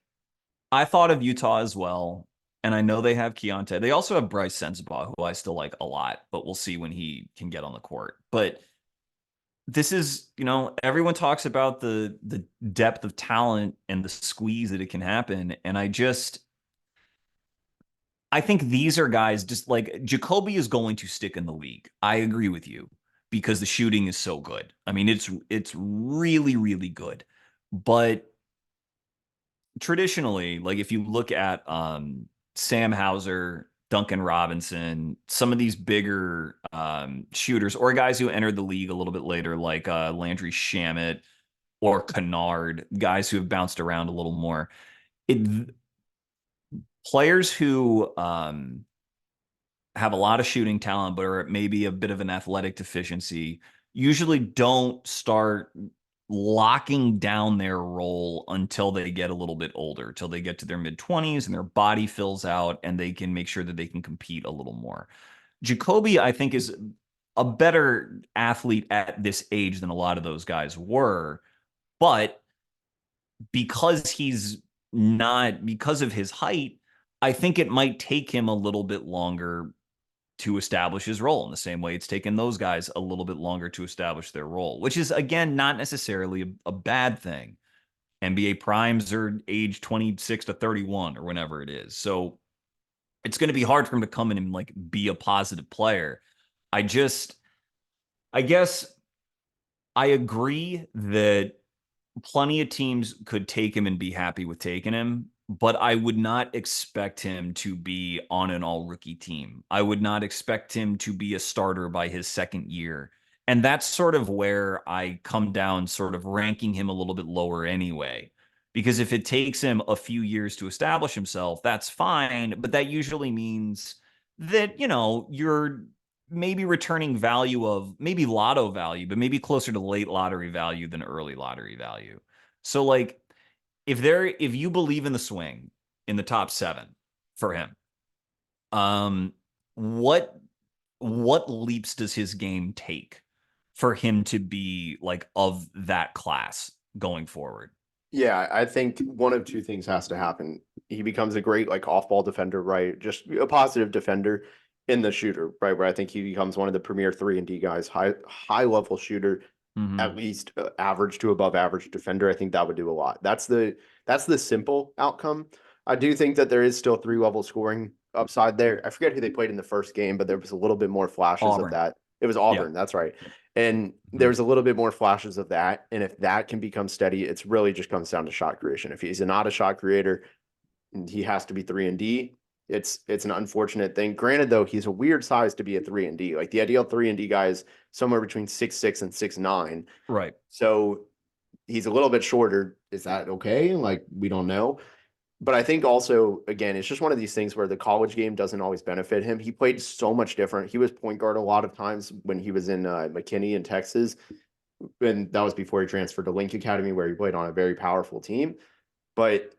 I thought of Utah as well. And I know they have Keontae. They also have Bryce Sensabaugh, who I still like a lot, but we'll see when he can get on the court. But this is, everyone talks about the depth of talent and the squeeze that it can happen. And I think these are guys just like Jacoby is going to stick in the league. I agree with you because the shooting is so good. I mean, it's really, really good. But traditionally, like if you look at Sam Hauser, Duncan Robinson, some of these bigger shooters or guys who entered the league a little bit later, like Landry Shamet or Kennard, guys who have bounced around a little more. It, players who have a lot of shooting talent, but are maybe a bit of an athletic deficiency, usually don't start locking down their role until they get a little bit older, till they get to their mid 20s and their body fills out and they can make sure that they can compete a little more. Jacoby, I think, is a better athlete at this age than a lot of those guys were, but because he's not, because of his height, I think it might take him a little bit longer to establish his role in the same way it's taken those guys a little bit longer to establish their role, which is, again, not necessarily a bad thing. NBA primes are age 26 to 31 or whenever it is. So it's going to be hard for him to come in and like be a positive player. I just, I guess I agree that plenty of teams could take him and be happy with taking him, but I would not expect him to be on an all rookie team. I would not expect him to be a starter by his second year. And that's sort of where I come down, sort of ranking him a little bit lower anyway. Because if it takes him a few years to establish himself, that's fine. But that usually means that, you're maybe returning value of maybe lotto value, but maybe closer to late lottery value than early lottery value. So like if you believe in the swing in the top seven for him, Um, what what leaps does his game take for him to be like of that class going forward? Yeah, I think one of two things has to happen. He becomes a great like off-ball defender, right? Just a positive defender in the shooter, right? Where I think he becomes one of the premier 3-and-D guys, high level shooter, Mm-hmm. at least average to above average defender. I think that would do a lot. That's the simple outcome. I do think that there is still 3-level scoring upside there. I forget who they played in the first game, but there was a little bit more flashes of Auburn. that. It was Yeah. Auburn, that's right. And Mhm. there's a little bit more flashes of that. And if that can become steady, it's really just comes down to shot creation. If he's not a shot creator, he has to be 3-and-D. It's an unfortunate thing. Granted, though, he's a weird size to be a 3-and-D. Like the ideal 3-and-D guy is somewhere between 6'6" and 6'9". Right. So he's a little bit shorter. Is that okay? Like we don't know. But I think also, again, it's just one of these things where the college game doesn't always benefit him. He played so much different. He was point guard a lot of times when he was in McKinney in Texas, and that was before he transferred to Link Academy, where he played on a very powerful team. But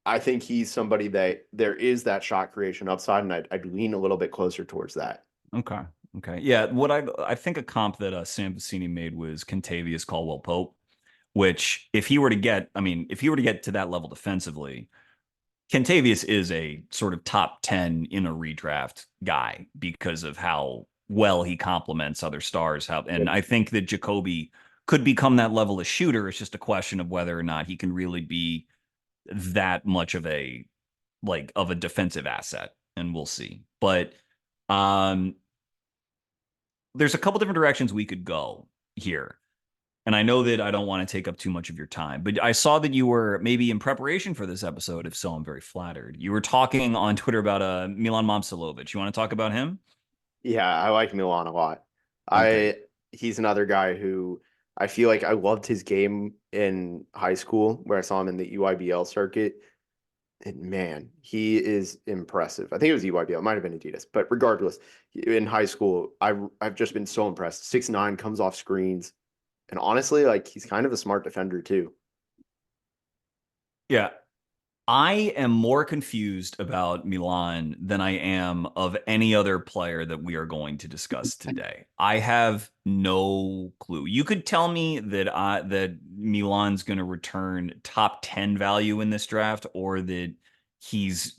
I think he's somebody that there is that shot creation upside, and I'd lean a little bit closer towards that. Okay. Okay. Yeah. What I think a comp that Sam Vecini made was Contavious Caldwell Pope, which if he were to get, I mean, if he were to get to that level defensively, Kentavious is a sort of top 10 in a redraft guy because of how well he complements other stars. And Yep. I think that Jacoby could become that level of shooter. It's just a question of whether or not he can really be that much of a defensive asset, and we'll see. But um there's a couple different directions we could go here. And I know that I don't want to take up too much of your time, but I saw that you were maybe in preparation for this episode. If so, I'm very flattered. You were talking on Twitter about Milan Momcilovic. You want to talk about him? Yeah, I like Milan a lot. Okay. I He's another guy who I feel like I loved his game in high school where I saw him in the EYBL circuit. And man, he is impressive. I think it was EYBL, it might have been Adidas, but regardless, in high school, I've just been so impressed. 6'9", comes off screens, and honestly, like he's kind of a smart defender too. Yeah. I am more confused about Milan than I am of any other player that we are going to discuss today. I have no clue. You could tell me that Milan's going to return top 10 value in this draft, or that he's,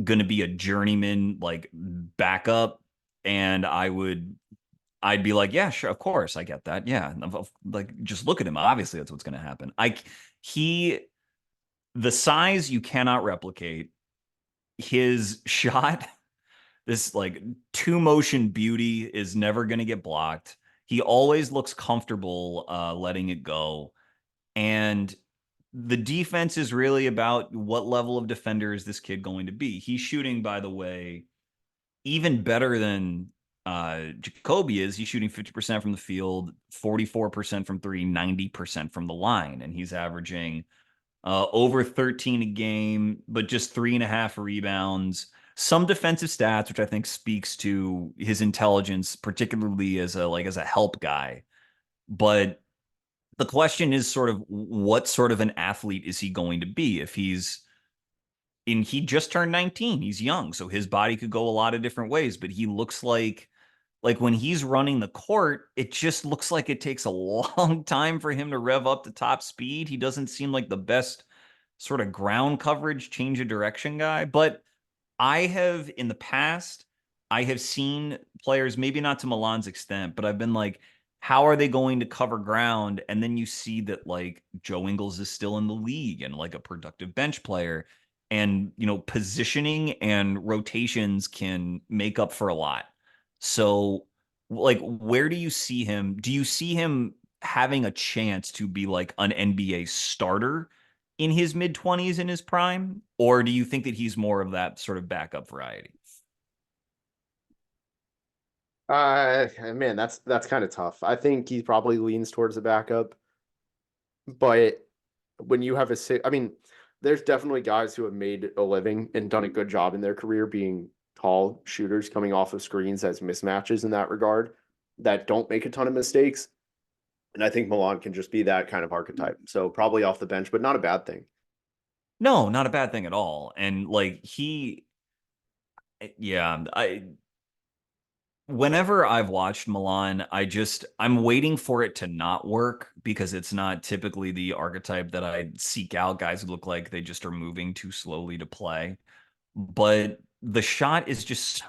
going to be a journeyman like backup, and I'd be like, yeah, sure, of course, I get that. Yeah, like just look at him. Obviously, that's what's going to happen. He the size you cannot replicate. His shot, this like two motion beauty, is never going to get blocked. He always looks comfortable letting it go. And the defense is really about what level of defender is this kid going to be. He's shooting, by the way, even better than Jacoby is. He's shooting 50% from the field, 44% from three, 90% from the line. And he's averaging over 13 a game, but just 3.5 rebounds. Some defensive stats, which I think speaks to his intelligence, particularly as a help guy. But the question is sort of what sort of an athlete is he going to be if he just turned 19. He's young, so his body could go a lot of different ways, but he looks like when he's running the court, it just looks like it takes a long time for him to rev up to top speed. He doesn't seem like the best sort of ground coverage, change of direction guy. But I have in the past, I have seen players, maybe not to Milan's extent, but I've been like, how are they going to cover ground? And then you see that like Joe Ingles is still in the league and like a productive bench player. And, positioning and rotations can make up for a lot. So, like, where do you see him? Do you see him having a chance to be like an NBA starter in his mid 20s in his prime? Or do you think that he's more of that sort of backup variety? Man, that's kind of tough. I think he probably leans towards the backup, but when you have I mean, there's definitely guys who have made a living and done a good job in their career being tall shooters coming off of screens as mismatches in that regard that don't make a ton of mistakes. And I think Milan can just be that kind of archetype. So probably off the bench, but not a bad thing. No, not a bad thing at all. And like Yeah, whenever I've watched Milan, I'm waiting for it to not work because it's not typically the archetype that I seek out. Guys who look like they just are moving too slowly to play. But the shot is just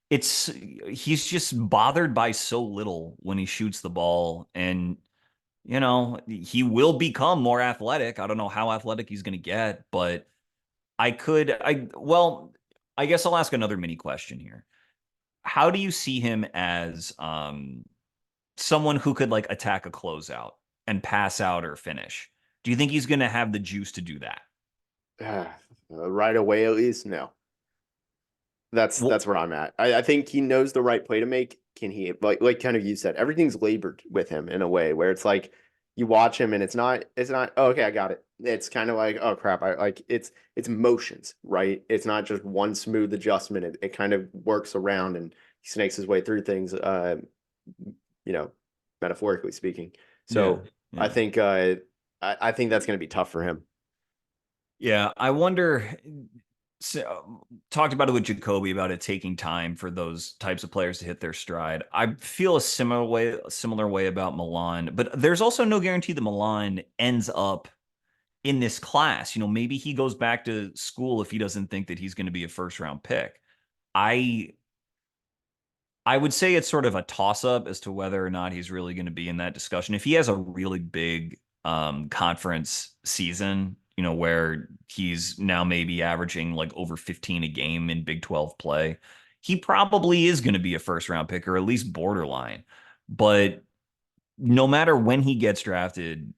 it's he's just bothered by so little when he shoots the ball. And he will become more athletic. I don't know how athletic he's going to get, but well, I guess I'll ask another mini question here. How do you see him as someone who could like attack a closeout and pass out or finish? Do you think he's going to have the juice to do that? Right away, at least, no. Well, That's where I'm at. I think he knows the right play to make. Can he like kind of you said, everything's labored with him in a way where it's like you watch him and it's not oh, okay, I got it. It's kind of like, oh crap, I like it's motions, right? It's not just one smooth adjustment. It kind of works around and he snakes his way through things, you know, metaphorically speaking. yeah, So I yeah. think I think that's gonna be tough for him. Yeah, I wonder. So, talked about it with Jacoby about it taking time for those types of players to hit their stride. I feel a similar way about Milan, but there's also no guarantee that Milan ends up in this class. Maybe he goes back to school if he doesn't think that he's going to be a first round pick. I I would say it's sort of a toss up as to whether or not he's really going to be in that discussion. If he has a really big conference season, where he's now maybe averaging like over 15 a game in Big 12 play, he probably is going to be a first round pick or at least borderline. But no matter when he gets drafted,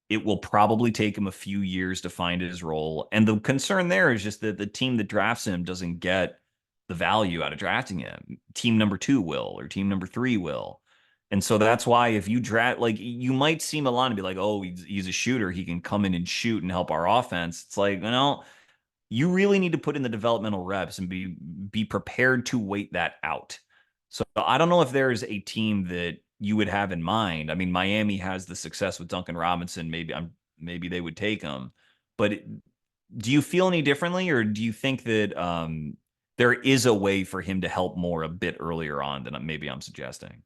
it will probably take him a few years to find his role. And the concern there is just that the team that drafts him doesn't get the value out of drafting him. Team number two will, or team number three will. And so that's why if you draft, like, you might see Milan and be like, oh, he's a shooter. He can come in and shoot and help our offense. It's like, you really need to put in the developmental reps and be prepared to wait that out. So I don't know if there's a team that you would have in mind. I mean, Miami has the success with Duncan Robinson. Maybe they would take him. But do you feel any differently, or do you think that there is a way for him to help more a bit earlier on than maybe I'm suggesting?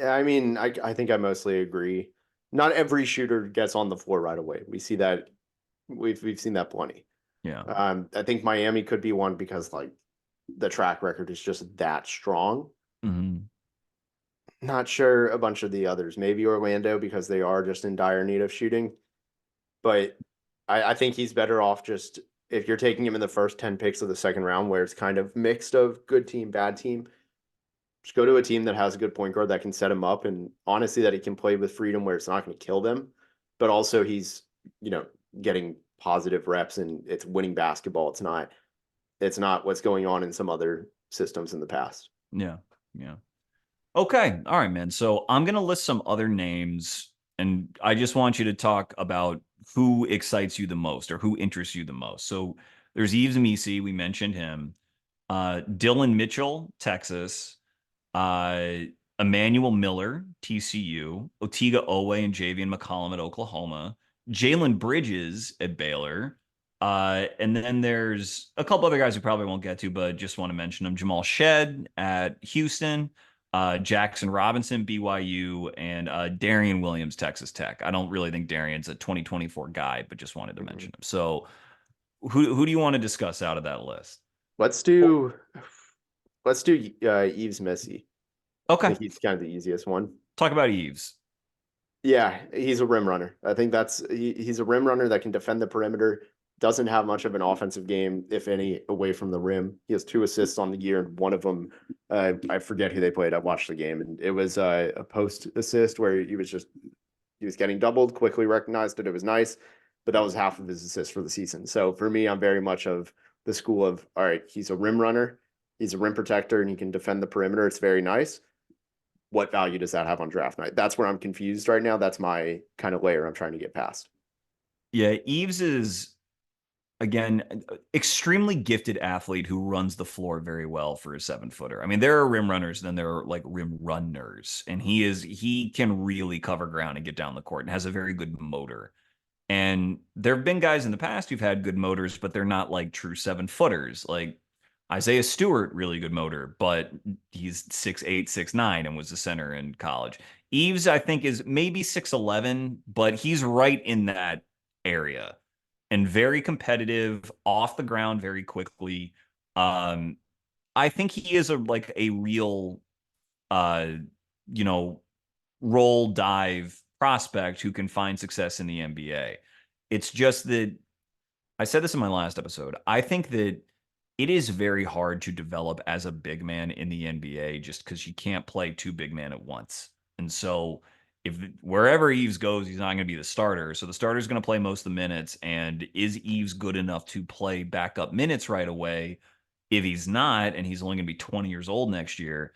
I mean, I think I mostly agree. Not every shooter gets on the floor right away. We see that we've seen that plenty. Yeah. I think Miami could be one because like the track record is just that strong. Hmm. Not sure a bunch of the others. Maybe Orlando because they are just in dire need of shooting. But I think he's better off just if you're taking him in the first 10 picks of the second round where it's kind of mixed of good team, bad team. Just go to a team that has a good point guard that can set him up and honestly that he can play with freedom where it's not going to kill them, but also he's, you know, getting positive reps and it's winning basketball. It's not what's going on in some other systems in the past. Yeah. Yeah. Okay. All right, man. So I'm going to list some other names, and I just want you to talk about who excites you the most or who interests you the most. So there's Yves Missi. We mentioned him. Dylan Mitchell, Texas. Uh, Emanuel Miller, TCU. Otiga Owe and Javian McCollum at Oklahoma. Jalen Bridges at Baylor. And then there's a couple other guys we probably won't get to, but just want to mention them. Jamal Shed at Houston, Jackson Robinson, BYU, and Darian Williams, Texas Tech. I don't really think Darian's a 2024 guy, but just wanted to Mhm. mention him. So who do you want to discuss out of that list? Let's Well, do let's do Yves Missi. I okay. think he's kind of the easiest one. Talk about Eves. Yeah, he's a rim runner. I think he's a rim runner that can defend the perimeter. Doesn't have much of an offensive game, if any, away from the rim. He has 2 assists on the year, and one of them, I forget who they played. I watched the game, and it was a post assist where he was getting doubled. Quickly recognized that it was nice, but that was half of his assists for the season. So for me, I'm very much of the school of all right. He's a rim runner, he's a rim protector, and he can defend the perimeter. It's very nice. What value does that have on draft night? That's where I'm confused right now. That's my kind of layer I'm trying to get past. Yeah, Eves is again extremely gifted athlete who runs the floor very well for a 7 footer. I mean, there are rim runners, then there are like rim runners, and he can really cover ground and get down the court and has a very good motor. And there have been guys in the past who've had good motors, but they're not like true 7-footers. Like Isaiah Stewart, really good motor, but he's 6'8", 6'9", and was a center in college. Eves, I think, is maybe 6'11", but he's right in that area and very competitive off the ground very quickly. Um, I think he is a real uh, you know, roll dive prospect who can find success in the NBA. It's just that I said this in my last episode. I think that it is very hard to develop as a big man in the NBA just because you can't play two big men at once. And so if wherever Eves goes, he's not going to be the starter. So the starter's going to play most of the minutes. And is Eves good enough to play backup minutes right away? If he's not, and he's only going to be 20 years old next year,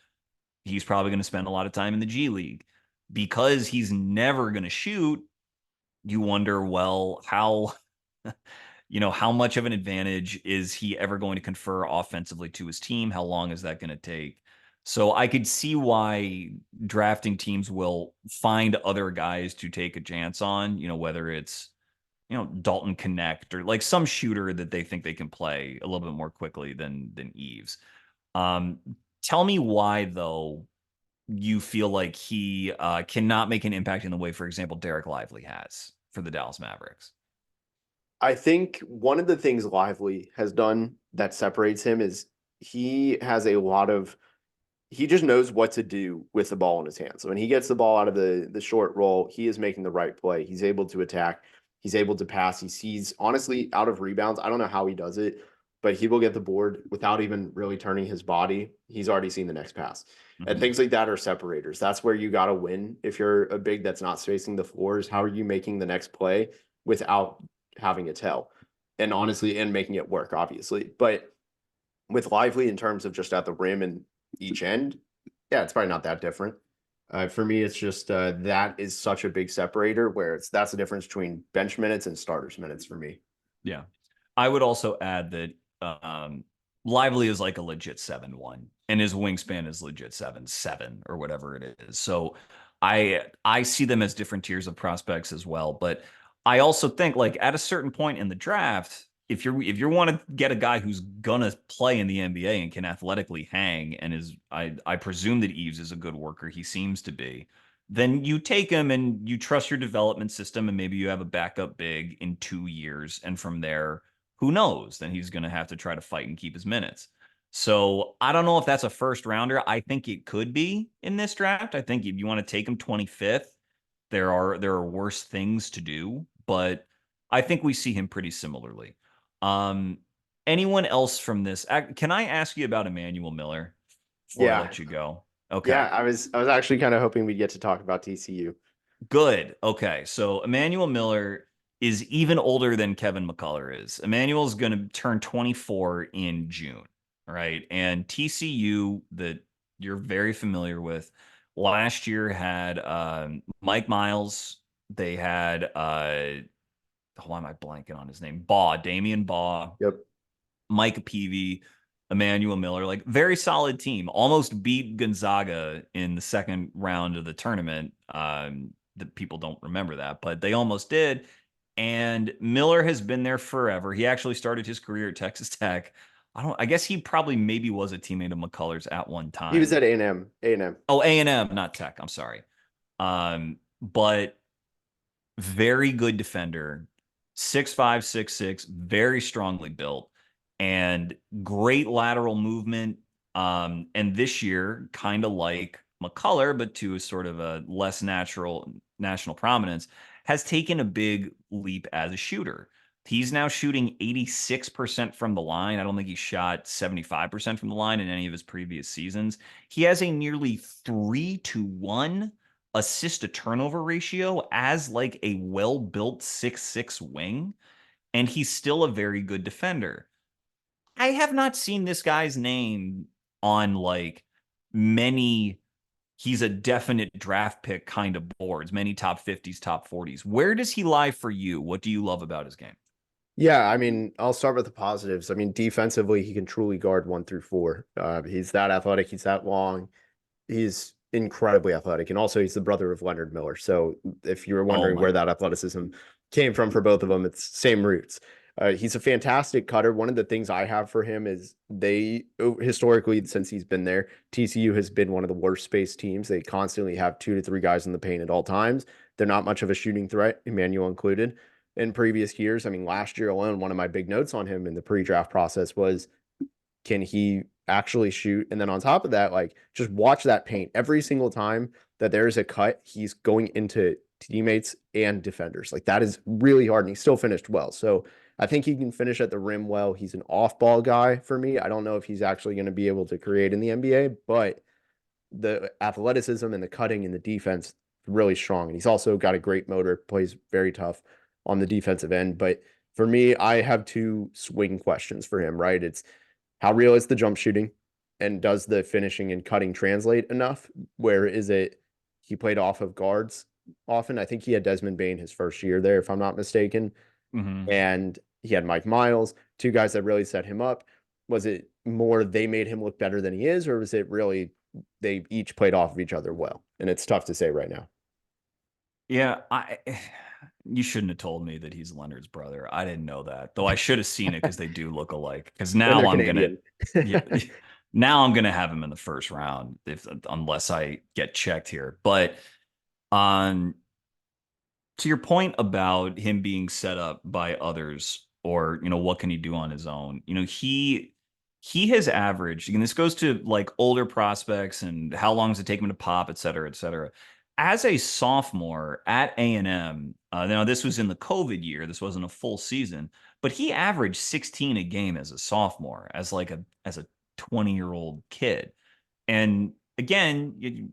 he's probably going to spend a lot of time in the G League. Because he's never going to shoot, you wonder, well, how how much of an advantage is he ever going to confer offensively to his team? How long is that going to take? So I could see why drafting teams will find other guys to take a chance on, whether it's, Dalton Connect or like some shooter that they think they can play a little bit more quickly than Eves. Um, Tell me why though you feel like he cannot make an impact in the way, for example, Derek Lively has for the Dallas Mavericks. I think one of the things Lively has done that separates him is he has a lot of he just knows what to do with the ball in his hands. So when he gets the ball out of the short roll, he is making the right play. He's able to attack. He's able to pass. He sees honestly out of rebounds. I don't know how he does it, but he will get the board without even really turning his body. He's already seen the next pass. And Mm-hmm. things like that are separators. That's where you got to win if you're a big that's not spacing the floors. How are you making the next play without having a tell? And honestly, and making it work, obviously. But with Lively in terms of just at the rim and each end, yeah, it's probably not that different. For me, it's just that is such a big separator where that's the difference between bench minutes and starters minutes for me. Yeah. I would also add that Lively is like a legit 7'1", and his wingspan is legit 7'7" or whatever it is. So I see them as different tiers of prospects as well. But I also think like at a certain point in the draft, if you want to get a guy who's gonna play in the NBA and can athletically hang and is I presume that Eves is a good worker, he seems to be, then you take him and you trust your development system, and maybe you have a backup big in 2 years. And from there, who knows? Then he's going to have to try to fight and keep his minutes. So I don't know if that's a first rounder. I think it could be in this draft. I think if you want to take him 25th, there are worse things to do, but I think we see him pretty similarly. Um, Anyone else from this? Can I ask you about Emanuel Miller before I Yeah, let you go? Okay. yeah. I was actually kind of hoping we'd get to talk about TCU. Good. Okay. So Emanuel Miller is even older than Kevin McCullar is. Emmanuel's going to turn 24 in June. All right. And TCU, that you're very familiar with, last year had Mike Miles. They had, why am I blanking on his name? Damian Baugh, Yep. Mike Peavy, Emanuel Miller, like very solid team. Almost beat Gonzaga in the second round of the tournament. That people don't remember that, but they almost did. And Miller has been there forever. He actually started his career at Texas Tech. I guess he probably maybe was a teammate of McCullers at one He was time. at A&M. A&M. Oh, A&M, not Tech. I'm sorry. But very good defender, 6'5", 6'6", very strongly built, and great lateral movement. And this year, kind of like McCullar, but to a sort of a less natural national prominence, has taken a big leap as a shooter. He's now shooting 86% from the line. I don't think he shot 75% from the line in any of his previous seasons. He has a nearly 3-to-1 assist to turnover ratio as like a well-built 6'6" wing, and he's still a very good defender. I have not seen this guy's name on like many he's a definite draft pick kind of boards, many top 50s, top 40s. Where does he lie for you? What do you love about his game? Yeah, I mean, I'll start with the positives. I mean, defensively, he can truly guard 1 through 4. He's that athletic. He's that long. He's incredibly athletic, and also he's the brother of Leonard Miller. So if you were Oh wondering my where that God. athleticism came from for both of them. It's same roots. He's a fantastic cutter. One of the things I have for him is they historically, since he's been there, TCU has been one of the worst space teams. They constantly have 2 to 3 guys in the paint at all times. They're not much of a shooting threat, Emmanuel included. In previous years, I mean, last year alone, one of my big notes on him in the pre-draft process was, can he actually shoot? And then on top of that, like just watch that paint every single time that there's a cut, he's going into teammates and defenders. Like that is really hard. And he still finished well. So I think he can finish at the rim well. He's an off ball guy for me. I don't know if he's actually going to be able to create in the NBA, but the athleticism and the cutting and the defense really strong. And he's also got a great motor, plays very tough on the defensive end. But for me, I have two swing questions for him, right? It's how real is the jump shooting? And does the finishing and cutting translate enough? Where is it he played off of guards often? I think he had Desmond Bane his first year there, if I'm not mistaken. Mm-hmm. And he had Mike Miles, two guys that really set him up. Was it more they made him look better than he is, or was it really they each played off of each other well? And it's tough to say right now. Yeah, you shouldn't have told me that he's Leonard's brother. I didn't know that, though I should have seen it because they do look alike. Because And they're now I'm gonna, Canadian. yeah, now I'm gonna have him in the first round if unless I get checked here. But on to your point about him being set up by others, or what can he do on his own? He has averaged, and this goes to like older prospects and how long does it take him to pop, et cetera, et cetera. As a sophomore at A&M, now this was in the COVID year, this wasn't a full season, but he averaged 16 a game as a sophomore, as a 20-year-old kid. And again,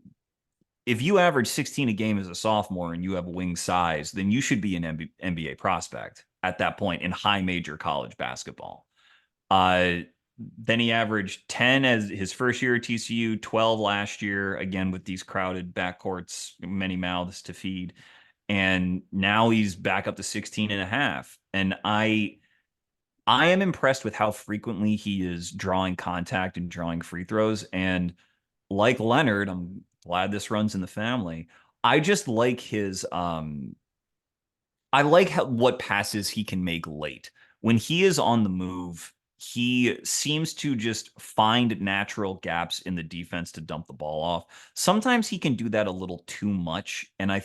if you average 16 a game as a sophomore and you have wing size, then you should be an NBA prospect at that point in high major college basketball. Uh, then he averaged 10 as his first year at TCU, 12 last year, again with these crowded backcourts, many mouths to feed. And now he's back up to 16 and a half. And I am impressed with how frequently he is drawing contact and drawing free throws. And like Leonard, I'm glad this runs in the family. I just like his I like what passes he can make late. When he is on the move, he seems to just find natural gaps in the defense to dump the ball off. Sometimes he can do that a little too much, and I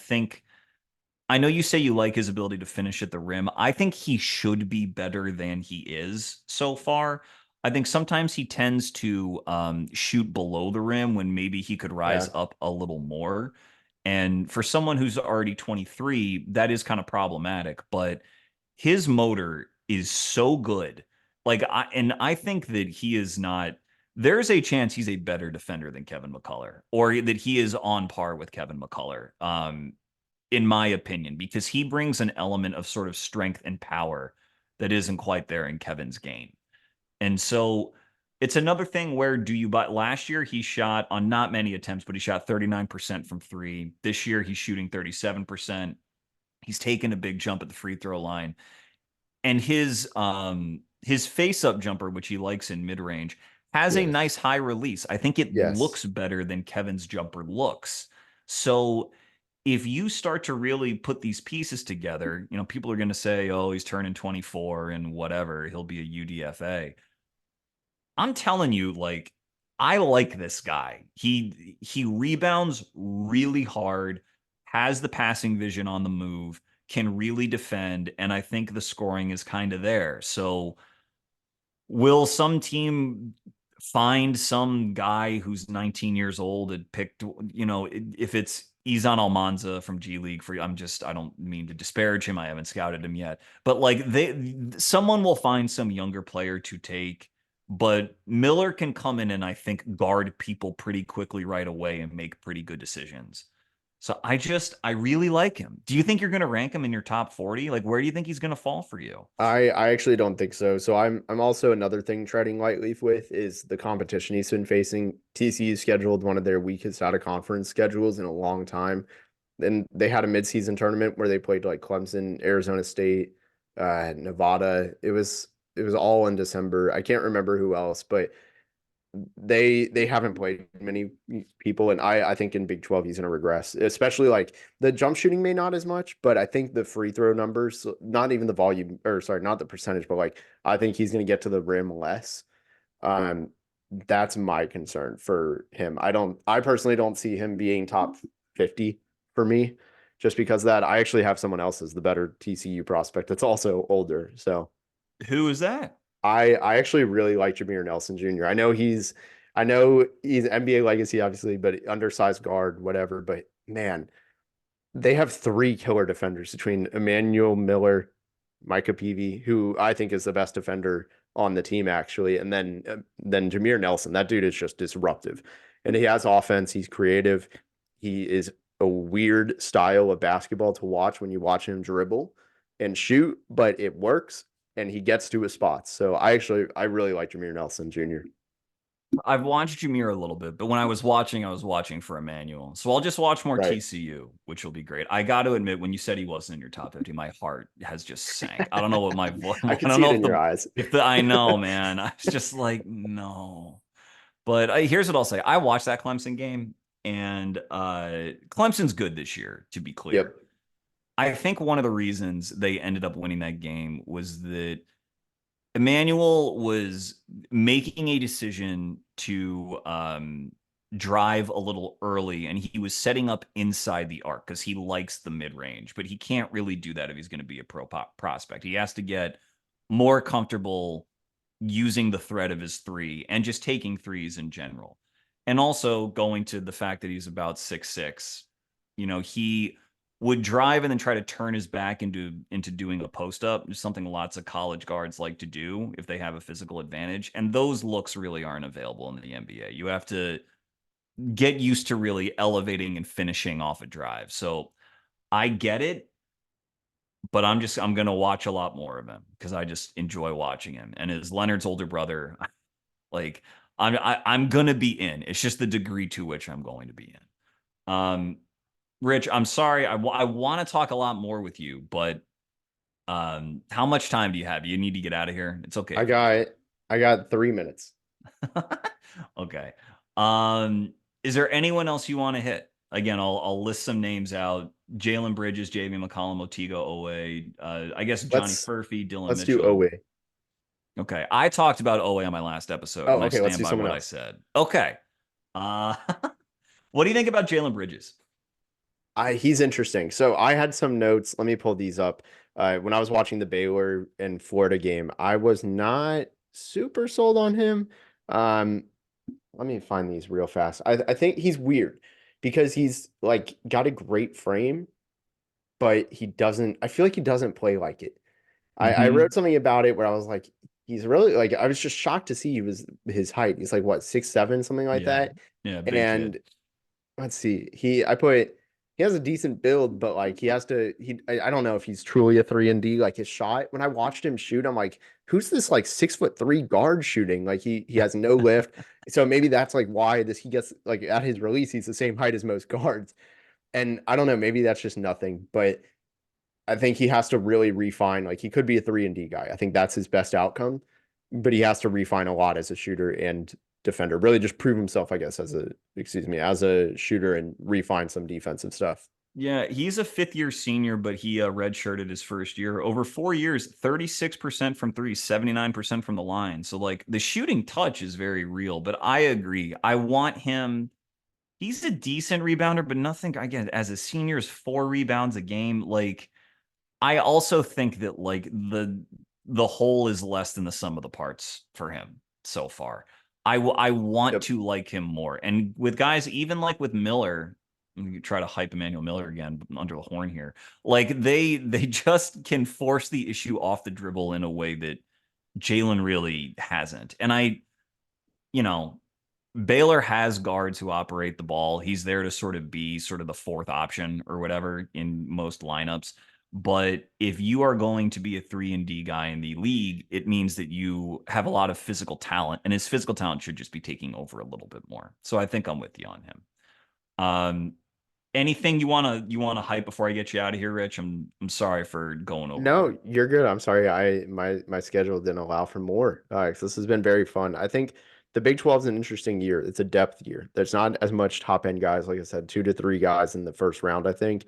know you say you like his ability to finish at the rim. I think he should be better than he is so far. I think sometimes he tends to shoot below the rim when maybe he could rise Yeah. up a little more. And for someone who's already 23, that is kind of problematic. But his motor is so good. I think that he is not. There's a chance he's a better defender than Kevin McCullar, or that he is on par with Kevin McCullar. In my opinion, because he brings an element of sort of strength and power that isn't quite there in Kevin's game. And so it's another thing where do you buy last year he shot on not many attempts, but he shot 39% from three. This year he's shooting 37%. He's taken a big jump at the free throw line. And his face up jumper, which he likes in mid range, has a Yes. nice high release. I think it Yes. looks better than Kevin's jumper looks. So if you start to really put these pieces together, people are going to say, oh, he's turning 24 and whatever, he'll be a UDFA. I'm telling you, like, I like this guy. He rebounds really hard, has the passing vision on the move, can really defend, and I think the scoring is kind of there. So will some team find some guy who's 19 years old and picked, if it's Izan Almanza from G League I don't mean to disparage him. I haven't scouted him yet, but like someone will find some younger player to take, but Miller can come in and I think guard people pretty quickly right away and make pretty good decisions. So I really like him. Do you think you're going to rank him in your top 40? Like, where do you think he's going to fall for you? I actually don't think so. So I'm also another thing treading lightly with is the competition he's been facing. TCU scheduled one of their weakest out of conference schedules in a long time. Then they had a midseason tournament where they played like Clemson, Arizona State, Nevada. It was all in December. I can't remember who else, but They haven't played many people, and I think in Big 12 he's going to regress, especially like the jump shooting may not as much, but I think the free throw numbers, not even the volume, or sorry, not the percentage, but like I think he's going to get to the rim less. Um, that's my concern for him. I personally don't see him being top 50 for me, just because of that. I actually have someone else as the better TCU prospect that's also older. So Who is that? I actually really like Jameer Nelson Jr. I know he's NBA legacy, obviously, but undersized guard, whatever. But man, they have three killer defenders between Emanuel Miller, Micah Peavy, who I think is the best defender on the team, actually, and then Jameer Nelson. That dude is just disruptive, and he has offense. He's creative. He is a weird style of basketball to watch when you watch him dribble and shoot, but it works, and he gets to his spots. So I really like Jameer Nelson Jr. I've watched Jameer a little bit, but when I was watching for Emmanuel. So I'll just watch more Right. TCU, which will be great. I got to admit, when you said he wasn't in your top 50, my heart has just sank. I don't know what my I I could don't see it know in your eyes. if the I know, man. I was just like, no. But here's what I'll say. I watched that Clemson game, and Clemson's good this year, to be clear. Yep. I think one of the reasons they ended up winning that game was that Emmanuel was making a decision to drive a little early, and he was setting up inside the arc because he likes the mid range, but he can't really do that if he's going to be a prospect. He has to get more comfortable using the threat of his three and just taking threes in general. And also going to the fact that he's about 6'6", he would drive and then try to turn his back into doing a post up, something lots of college guards like to do if they have a physical advantage. And those looks really aren't available in the NBA. You have to get used to really elevating and finishing off a drive. So I get it, but I'm gonna watch a lot more of him because I just enjoy watching him. And as Leonard's older brother, like I'm gonna be in. It's just the degree to which I'm going to be in. Rich, I'm sorry. I want to talk a lot more with you, but how much time do you have? You need to get out of here. It's okay I if you do. got I got 3 minutes. Okay. Um, is there anyone else you want to hit? Again, I'll list some names out. Jalen Bridges, JV McCollum, Otigo Owe, I guess Johnny Let's Furphy, Dylan let's do Mitchell. Owe. Okay. I talked about Owe on my last episode, Oh, and I okay, let's stand do by someone what I else. said. Okay. Uh, what do you think about Jalen Bridges? He's interesting. So I had some notes. Let me pull these up. When I was watching the Baylor and Florida game, I was not super sold on him. Um, Let me find these real fast. I think he's weird because he's like got a great frame, but he doesn't. I feel like he doesn't play like it. I Hmm. wrote something about it where I was like, he's really like I was just shocked to see he was his height. He's like what 6'7", something like Yeah. that. Yeah. Big kid. And let's see. He has a decent build, but like he has to I don't know if he's truly a 3 and D. Like his shot, when I watched him shoot, I'm like, who's this like 6'3" guard shooting? Like he has no lift. So maybe that's like why this he gets like at his release, he's the same height as most guards. And I don't know, maybe that's just nothing, but I think he has to really refine. Like he could be a 3 and D guy. I think that's his best outcome, but he has to refine a lot as a shooter and defender. Really just prove himself, I guess, as a shooter and refine some defensive stuff. Yeah, he's a fifth year senior, but he redshirted his first year. Over 4 years, 36% from three, 79% from the line. So, like, the shooting touch is very real, but I agree. I want him. He's a decent rebounder, but nothing, again, as a senior, is 4 rebounds a game. Like, I also think that, like, the whole is less than the sum of the parts for him so far. I want Yep. to like him more. And with guys, even like with Miller, you try to hype Emanuel Miller again under the horn here. Like they just can force the issue off the dribble in a way that Jalen really hasn't. And you know, Baylor has guards who operate the ball. He's there to sort of be sort of the fourth option or whatever in most lineups. But if you are going to be a 3 and D guy in the league, it means that you have a lot of physical talent, and his physical talent should just be taking over a little bit more. So I think I'm with you on him. Um, anything you wanna hype before I get you out of here, Rich? I'm sorry for going overboard. No, you're good. I'm sorry. My schedule didn't allow for more. So this has been very fun. I think the Big 12 is an interesting year. It's a depth year. There's not as much top end guys, like I said, 2 to 3 guys in the first round, I think.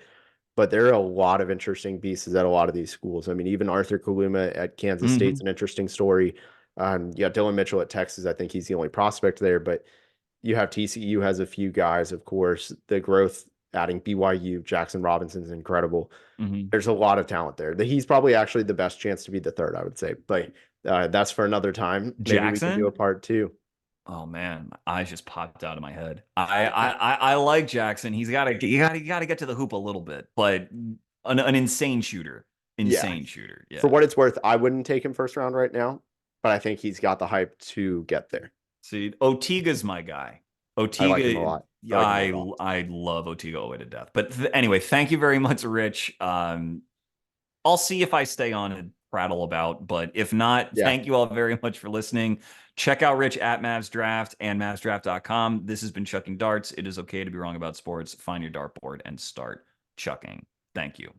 But there are a lot of interesting pieces at a lot of these schools. I mean, even Arthur Kaluma at Kansas State's Hmm. an interesting story. You got Dylan Mitchell at Texas. I think he's the only prospect there, but you have TCU has a few guys, of course. The growth adding BYU, Jackson Robinson's incredible. Hmm. There's a lot of talent there. He's probably actually the best chance to be the third, I would say. But that's for another time. Maybe we can do a Jackson. part two. Oh man, my eyes just popped out of my head. I like Jackson. He's got to get to the hoop a little bit, but an insane shooter, Yeah. insane shooter. For Yeah. what it's worth, I wouldn't take him first round right now, but I think he's got the hype to get there. See, Otiga's my guy. I like him a Otiga, lot. I yeah, like him a I lot. I love Otiga Owe to death. But anyway, thank you very much, Rich. I'll see if I stay on and prattle about, but if not, Yeah. thank you all very much for listening. Check out Rich at Mavs Draft and MavsDraft.com. This has been Chucking Darts. It is okay to be wrong about sports. Find your dartboard and start chucking. Thank you.